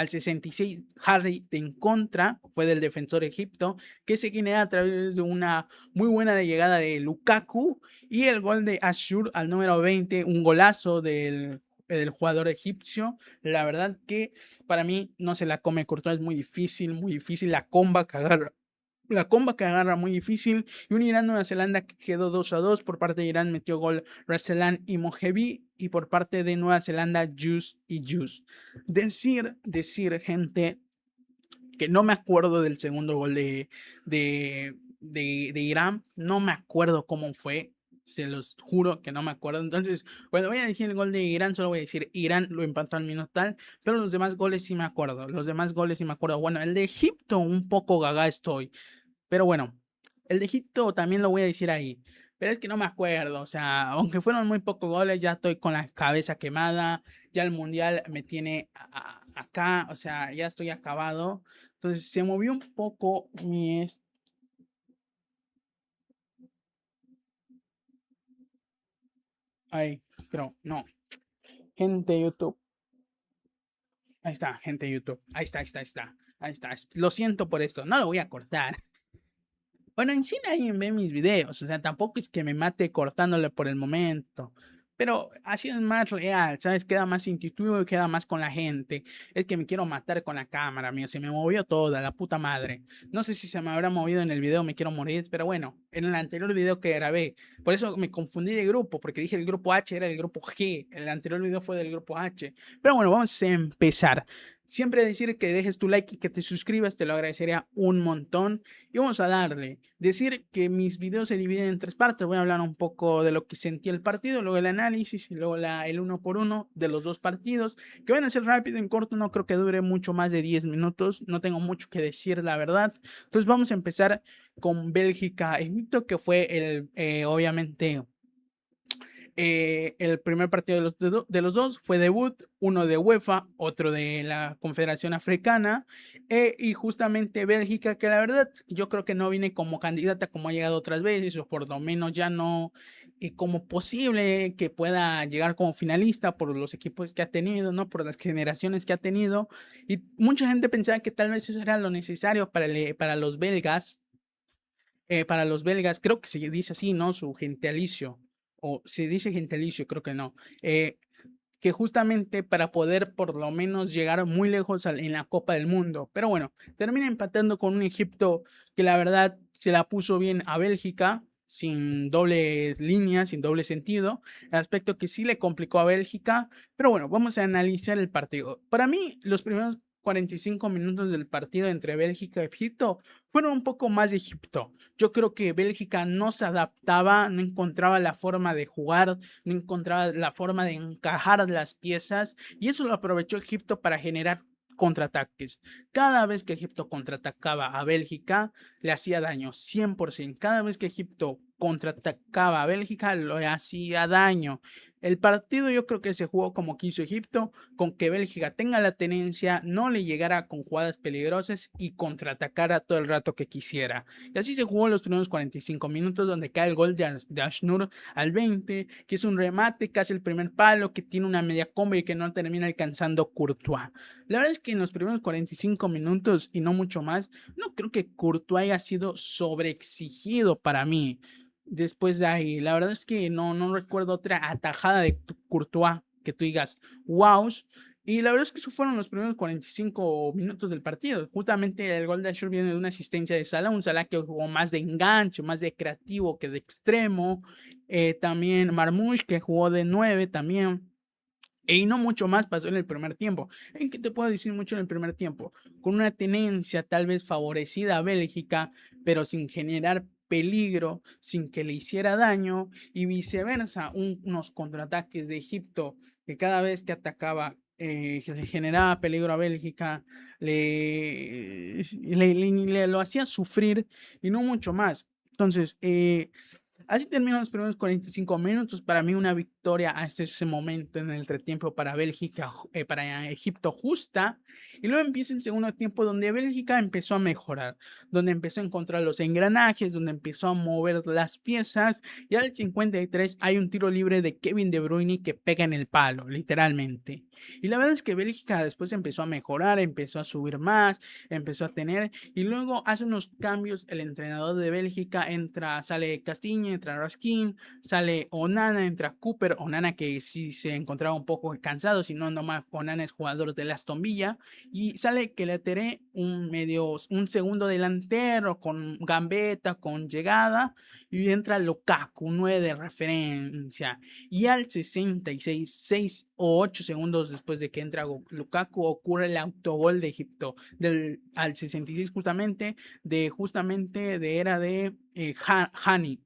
66, Harry en contra fue del defensor Egipto, que se genera a través de una muy buena llegada de Lukaku y el gol de Ashur al número 20, un golazo del jugador egipcio. La verdad que para mí no se la come Courtois, es muy difícil la comba que agarra muy difícil. Y un Irán Nueva Zelanda que quedó 2-2. Por parte de Irán metió gol Rasselan y Mojevi. Y por parte de Nueva Zelanda, Juice y Juice. Decir, gente, que no me acuerdo del segundo gol de Irán. No me acuerdo cómo fue. Se los juro que no me acuerdo. Entonces, cuando voy a decir el gol de Irán, solo voy a decir Irán lo empató al minuto tal. Pero los demás goles sí me acuerdo. Bueno, el de Egipto un poco gaga estoy. Pero bueno, el de Egipto también lo voy a decir ahí. Pero es que no me acuerdo. O sea, aunque fueron muy pocos goles, ya estoy con la cabeza quemada. Ya el mundial me tiene acá. O sea, ya estoy acabado. Entonces se movió un poco mi... Ay, pero no. Gente de YouTube. Ahí está, gente de YouTube. Ahí está. Lo siento por esto. No lo voy a cortar. Bueno, en sí nadie ve mis videos. O sea, tampoco es que me mate cortándole por el momento. pero así es más real, ¿sabes? Queda más intuitivo y queda más con la gente. Es que me quiero matar con la cámara, mío. Se me movió toda, la puta madre. No sé si se me habrá movido en el video, me quiero morir, pero bueno, en el anterior video que grabé, por eso me confundí de grupo, porque dije el grupo H era el grupo G. El anterior video fue del grupo H. Pero bueno, vamos a empezar. Siempre decir que dejes tu like y que te suscribas, te lo agradecería un montón. Y vamos a darle. Decir que mis videos se dividen en tres partes. Voy a hablar un poco de lo que sentí el partido, luego el análisis y luego el uno por uno de los dos partidos. Que van a ser rápido, en corto, no creo que dure mucho más de 10 minutos. No tengo mucho que decir, la verdad. Entonces vamos a empezar con Bélgica-Egipto, que fue obviamente el primer partido de los dos fue debut, uno de UEFA, otro de la Confederación Africana, y justamente Bélgica, que la verdad yo creo que no viene como candidata como ha llegado otras veces, o por lo menos ya no como posible que pueda llegar como finalista por los equipos que ha tenido, ¿no? Por las generaciones que ha tenido, y mucha gente pensaba que tal vez eso era lo necesario para los belgas. Para los belgas, creo que se dice así, ¿no? Su gentilicio, o se dice gentilicio, creo que no. Que justamente para poder por lo menos llegar muy lejos en la Copa del Mundo. Pero bueno, termina empatando con un Egipto que la verdad se la puso bien a Bélgica, sin doble línea, sin doble sentido. El aspecto que sí le complicó a Bélgica. Pero bueno, vamos a analizar el partido. Para mí, los primeros 45 minutos del partido entre Bélgica y Egipto fueron un poco más de Egipto. Yo creo que Bélgica no se adaptaba, no encontraba la forma de jugar, no encontraba la forma de encajar las piezas, y eso lo aprovechó Egipto para generar contraataques. Cada vez que Egipto contraatacaba a Bélgica, le hacía daño, 100%. Cada vez que Egipto contraatacaba a Bélgica, le hacía daño. El partido yo creo que se jugó como quiso Egipto, con que Bélgica tenga la tenencia, no le llegara con jugadas peligrosas y contraatacara todo el rato que quisiera. Y así se jugó los primeros 45 minutos, donde cae el gol de Ashnur al 20, que es un remate, casi el primer palo, que tiene una media combo y que no termina alcanzando Courtois. La verdad es que en los primeros 45 minutos y no mucho más, no creo que Courtois haya sido sobreexigido para mí. Después de ahí, la verdad es que no recuerdo otra atajada de Courtois que tú digas, wow. Y la verdad es que esos fueron los primeros 45 minutos del partido. Justamente el gol de Asher viene de una asistencia de Salah, un Salah que jugó más de enganche, más de creativo que de extremo. También Marmoush, que jugó de 9 también. Y no mucho más pasó en el primer tiempo. ¿En qué te puedo decir mucho en el primer tiempo? Con una tenencia tal vez favorecida a Bélgica, pero sin generar peligro, sin que le hiciera daño, y viceversa, unos contraataques de Egipto que cada vez que atacaba le generaba peligro a Bélgica, le lo hacía sufrir y no mucho más. Entonces, así terminan los primeros 45 minutos. Para mí una victoria hasta ese momento en el entretiempo para Bélgica, para Egipto justa. Y luego empieza el segundo tiempo donde Bélgica empezó a mejorar, donde empezó a encontrar los engranajes, donde empezó a mover las piezas. Y al 53 hay un tiro libre de Kevin De Bruyne que pega en el palo, literalmente. Y la verdad es que Bélgica después empezó a mejorar, empezó a subir más, empezó a tener. Y luego hace unos cambios el entrenador de Bélgica, sale Castiñe, entra Raskin, sale Onana, entra Cooper, Onana que sí se encontraba un poco cansado, si no nomás Onana es jugador de Aston Villa, y sale Keletere, un segundo delantero con gambeta, con llegada, y entra Lukaku, 9 de referencia, y al 66, 6 o 8 segundos después de que entra Lukaku, ocurre el autogol de Egipto, al 66 justamente era de Hani,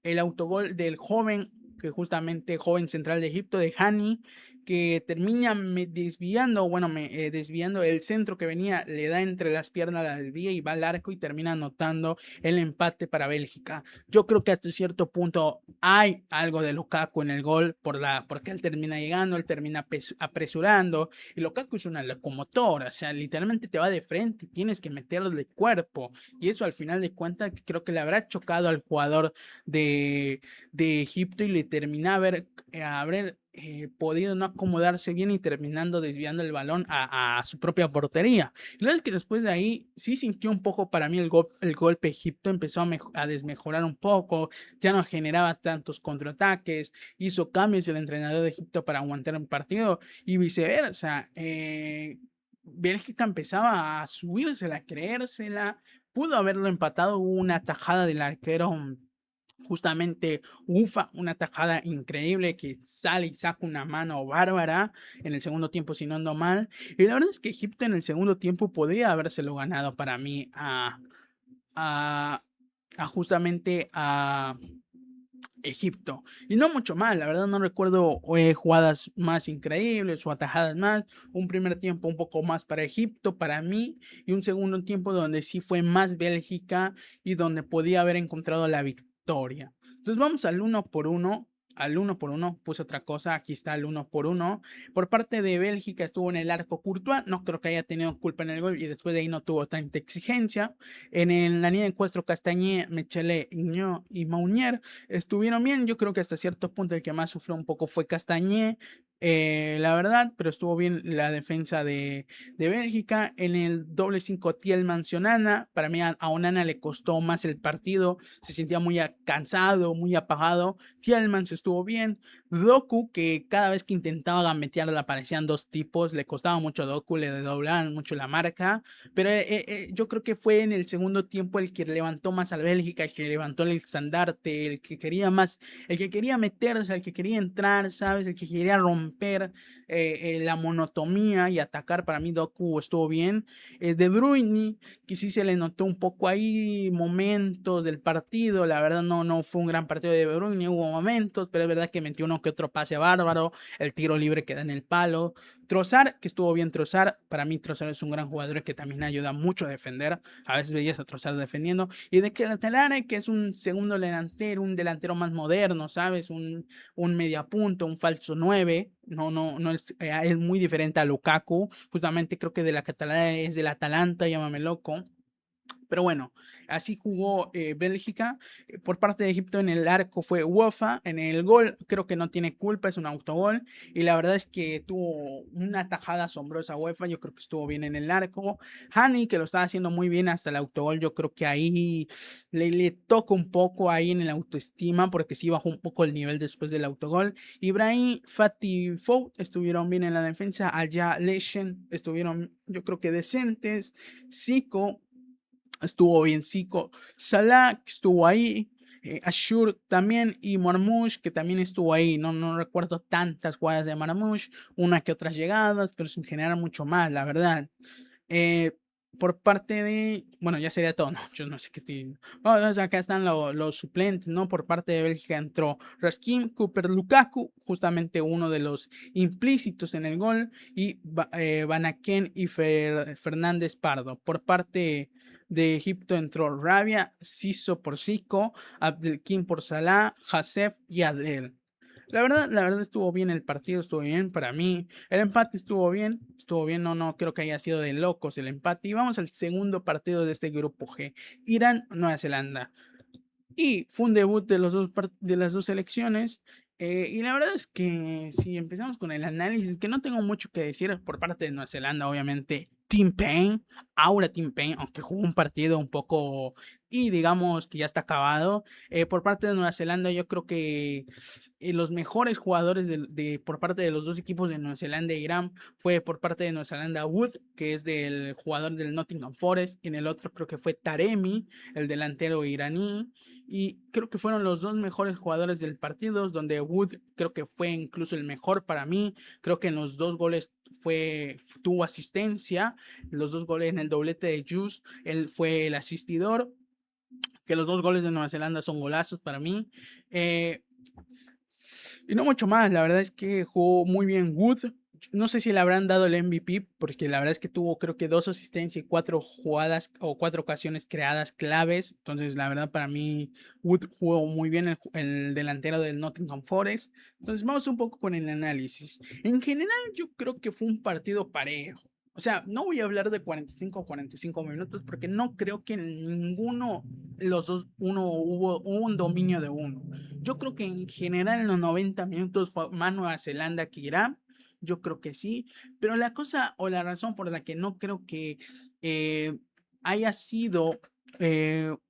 el autogol del joven, que justamente joven central de Egipto, de Hani, que termina desviando el centro que venía, le da entre las piernas la desvía y va al arco y termina anotando el empate para Bélgica. Yo creo que hasta cierto punto hay algo de Lukaku en el gol porque él termina llegando, él termina apresurando, y Lukaku es una locomotora, o sea, literalmente te va de frente y tienes que meterlo de cuerpo, y eso al final de cuentas creo que le habrá chocado al jugador de Egipto y le termina podido no acomodarse bien y terminando desviando el balón a su propia portería. La verdad es que después de ahí sí sintió un poco para mí el golpe. Egipto empezó a desmejorar un poco, ya no generaba tantos contraataques, hizo cambios el entrenador de Egipto para aguantar un partido y viceversa. Bélgica empezaba a subírsela, a creérsela, pudo haberlo empatado, hubo una tajada del arquero justamente Ufa, una tajada increíble que sale y saca una mano bárbara en el segundo tiempo, si no ando mal. Y la verdad es que Egipto en el segundo tiempo podría habérselo ganado para mí a, a justamente a Egipto. Y no mucho más, la verdad no recuerdo jugadas más increíbles o atajadas más. Un primer tiempo un poco más para Egipto, para mí, y un segundo tiempo donde sí fue más Bélgica y donde podía haber encontrado la victoria. Entonces vamos al uno por uno. Al uno por uno, puse otra cosa, aquí está el uno por uno. Por parte de Bélgica estuvo en el arco Courtois, no creo que haya tenido culpa en el gol y después de ahí no tuvo tanta exigencia. En la línea de encuentro Castañé, Mechele, Iñó y Maunier estuvieron bien. Yo creo que hasta cierto punto el que más sufrió un poco fue Castañé, la verdad, pero estuvo bien la defensa de Bélgica. En el doble 5 Tielmans y Onana, para mí a Onana le costó más el partido, se sentía muy cansado, muy apagado. Tielmans estuvo bien. Doku, que cada vez que intentaba gambetearla aparecían dos tipos, le costaba mucho a Doku, le doblaban mucho la marca, pero yo creo que fue en el segundo tiempo el que levantó más a Bélgica, el que levantó el estandarte, el que quería más, el que quería meterse, el que quería entrar, ¿sabes? El que quería romper la monotonía y atacar. Para mí Doku estuvo bien. De Bruyne, que sí se le notó un poco ahí momentos del partido, la verdad no fue un gran partido de Bruyne, hubo momentos, pero es verdad que metió uno que otro pase bárbaro, el tiro libre que da en el palo. Trossard, que estuvo bien Trossard, para mí Trossard es un gran jugador que también ayuda mucho a defender, a veces veías a Trossard defendiendo, y de que Telare, que es un segundo delantero, un delantero más moderno, ¿sabes? Un mediapunto, un falso 9, no es muy diferente a Lukaku, justamente creo que de la catalana es del Atalanta, llámame loco. Pero bueno, así jugó Bélgica. Por parte de Egipto en el arco fue Wofa. En el gol creo que no tiene culpa, es un autogol. Y la verdad es que tuvo una tajada asombrosa Wofa. Yo creo que estuvo bien en el arco. Hani, que lo estaba haciendo muy bien hasta el autogol. Yo creo que ahí le toca un poco ahí en el autoestima, porque sí bajó un poco el nivel después del autogol. Ibrahim, Fatih Fout estuvieron bien en la defensa. Allá Leshen estuvieron, yo creo que decentes. Zico estuvo bien, Zico. Salah estuvo ahí. Ashur también, y Marmoush, que también estuvo ahí. No recuerdo tantas jugadas de Marmoush, una que otras llegadas, pero sin generar mucho más, la verdad. Por parte de, bueno, ya sería todo, no, yo no sé qué estoy. Bueno, acá están los suplentes, ¿no? Por parte de Bélgica entró Raskin, Cooper, Lukaku, justamente uno de los implícitos en el gol, y Van Aken y Fernández Pardo. Por parte de Egipto entró Rabia, Siso por Zico, Abdelkin por Salah, Hasef y Adel. La verdad estuvo bien el partido, estuvo bien para mí. El empate estuvo bien, no creo que haya sido de locos el empate. Y vamos al segundo partido de este grupo G, Irán, Nueva Zelanda. Y fue un debut de, de las dos selecciones. Y la verdad es que si empezamos con el análisis, que no tengo mucho que decir por parte de Nueva Zelanda, obviamente. Tim Payne, Aura Tim Payne, aunque jugó un partido un poco y digamos que ya está acabado. Por parte de Nueva Zelanda, yo creo que los mejores jugadores por parte de los dos equipos de Nueva Zelanda e Irán fue por parte de Nueva Zelanda Wood, que es del jugador del Nottingham Forest, y en el otro creo que fue Taremi, el delantero iraní. Y creo que fueron los dos mejores jugadores del partido, donde Wood creo que fue incluso el mejor para mí. Creo que en los dos goles tuvo asistencia, los dos goles en el doblete de Juice, él fue el asistidor, que los dos goles de Nueva Zelanda son golazos para mí. Y no mucho más, la verdad es que jugó muy bien Wood. No sé si le habrán dado el MVP, porque la verdad es que tuvo creo que 2 asistencias y 4 jugadas o 4 ocasiones creadas claves. Entonces, la verdad para mí, Wood jugó muy bien el delantero del Nottingham Forest. Entonces, vamos un poco con el análisis. En general, yo creo que fue un partido parejo. O sea, no voy a hablar de 45 minutos porque no creo que en ninguno de los dos hubo un dominio de uno. Yo creo que en general en los 90 minutos fue más Nueva Zelanda que Irán. Yo creo que sí. Pero la cosa o la razón por la que no creo que eh, haya sido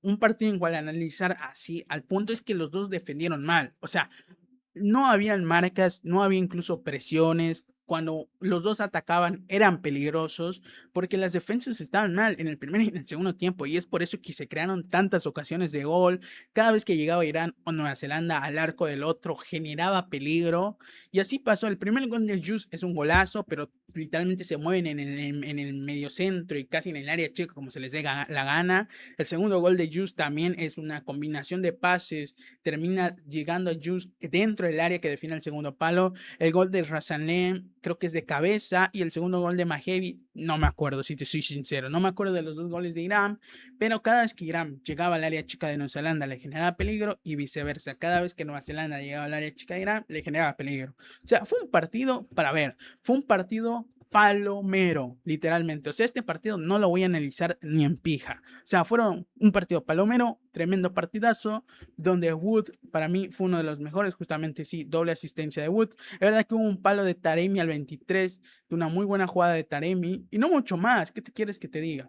un partido en cual analizar así al punto es que los dos defendieron mal. O sea, no habían marcas, no había incluso presiones. Cuando los dos atacaban eran peligrosos porque las defensas estaban mal en el primer y en el segundo tiempo y es por eso que se crearon tantas ocasiones de gol. Cada vez que llegaba Irán o Nueva Zelanda al arco del otro generaba peligro y así pasó. El primer gol de Juice es un golazo, pero literalmente se mueven en el medio centro y casi en el área chica como se les dé la gana. El segundo gol de Juice también es una combinación de pases, termina llegando a Juice dentro del área que define el segundo palo. El gol de Razanlem creo que es de cabeza y el segundo gol de Mahevi, no me acuerdo si te soy sincero, no me acuerdo de los dos goles de Irán, pero cada vez que Irán llegaba al área chica de Nueva Zelanda le generaba peligro y viceversa, cada vez que Nueva Zelanda llegaba al área chica de Irán le generaba peligro. O sea, fue un partido para ver, fue un partido palomero, literalmente. O sea, este partido no lo voy a analizar ni en pija. O sea, fueron un partido palomero, tremendo partidazo, donde Wood para mí fue uno de los mejores, justamente sí, doble asistencia de Wood. Es verdad que hubo un palo de Taremi al 23, de una muy buena jugada de Taremi, y no mucho más, ¿qué te quieres que te diga?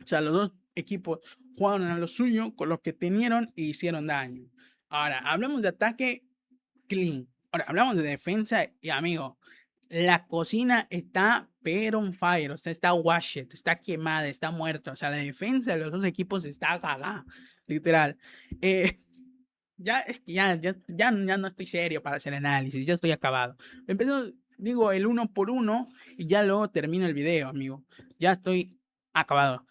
O sea, los dos equipos jugaron a lo suyo con lo que tenieron e hicieron daño. Ahora, hablamos de ataque clean. Ahora, hablamos de defensa y amigo, la cocina está pero on fire, o sea, está washed, está quemada, está muerta. O sea, la defensa de los dos equipos está cagada, literal. Eh, ya es que ya no estoy serio para hacer análisis, ya estoy acabado. Empezó, digo, el uno por uno y ya luego termino el video, amigo. Ya estoy acabado.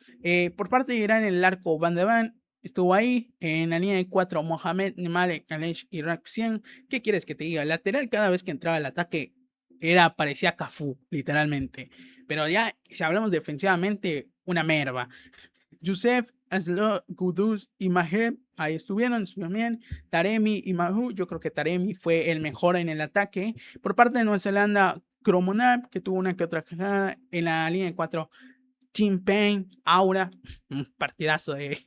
Por parte de Irán, el arco Van de Van estuvo ahí. En la línea de 4, Mohamed, Nemale, Kalesh y Raksien. ¿Qué quieres que te diga? El lateral, cada vez que entraba el ataque, parecía Cafú, literalmente. Pero ya, si hablamos defensivamente, una merva. Yusef, Aslo, Kudus y Maher, ahí estuvieron bien. Taremi y Mahu, yo creo que Taremi fue el mejor en el ataque. Por parte de Nueva Zelanda, Cromonab, que tuvo una que otra cagada. En la línea de 4, Tim Payne, Aura, un partidazo de,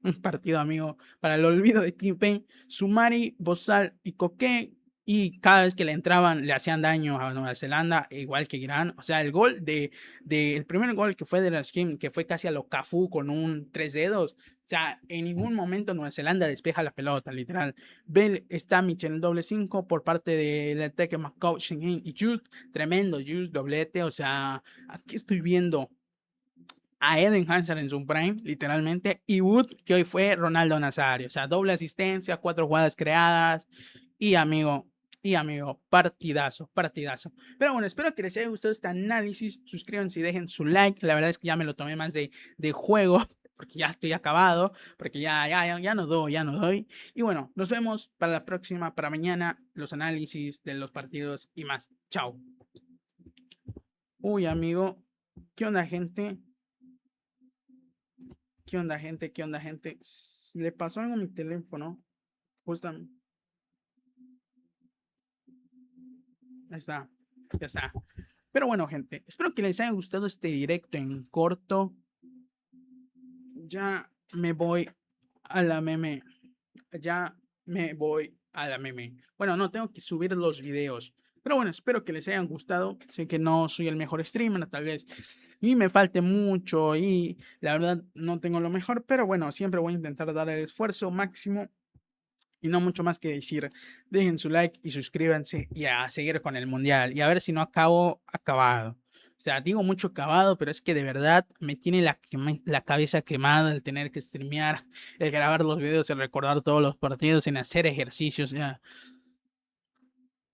un partido, amigo, para el olvido de Tim Payne, Sumari, Bozal y Coque. Y cada vez que le entraban le hacían daño a Nueva Zelanda, igual que Irán. O sea, el gol el primer gol que fue de la Skim, que fue casi a lo Cafú con un tres dedos. O sea, en ningún momento Nueva Zelanda despeja la pelota, literal. Bell está Michel el doble 5 por parte del ataque Macau, Shingen y Just. Tremendo Just, doblete. O sea, aquí estoy viendo a Eden Hazard en su prime, literalmente, y Wood, que hoy fue Ronaldo Nazario. O sea, doble asistencia, 4 jugadas creadas, y amigo, partidazo, partidazo. Pero bueno, espero que les haya gustado este análisis. Suscríbanse y dejen su like. La verdad es que ya me lo tomé más de juego, porque ya estoy acabado, porque ya no doy, ya no doy. Y bueno, nos vemos para la próxima, para mañana, los análisis de los partidos y más. Chao. Uy, amigo, ¿qué onda, gente? ¿Qué onda, gente? ¿Qué onda, gente? Le pasó algo a mi teléfono. Justamente. Ahí está. Ya está. Pero bueno, gente. Espero que les haya gustado este directo en corto. Ya me voy a la meme. Ya me voy a la meme. Bueno, no, tengo que subir los videos. Pero bueno, espero que les hayan gustado. Sé que no soy el mejor streamer, tal vez. Y me falte mucho. Y la verdad no tengo lo mejor. Pero bueno, siempre voy a intentar dar el esfuerzo máximo. Y no mucho más que decir. Dejen su like y suscríbanse. Y a seguir con el mundial. Y a ver si no acabo acabado. O sea, digo mucho acabado, pero es que de verdad me tiene la cabeza quemada el tener que streamear, el grabar los videos, el recordar todos los partidos, en hacer ejercicios. Ya.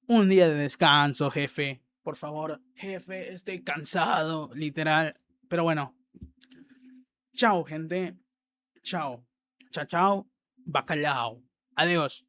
Un día de descanso, jefe. Por favor, jefe, estoy cansado, literal. Pero bueno, chao, gente. Chao. Chao, chao. Bacalao. Adiós.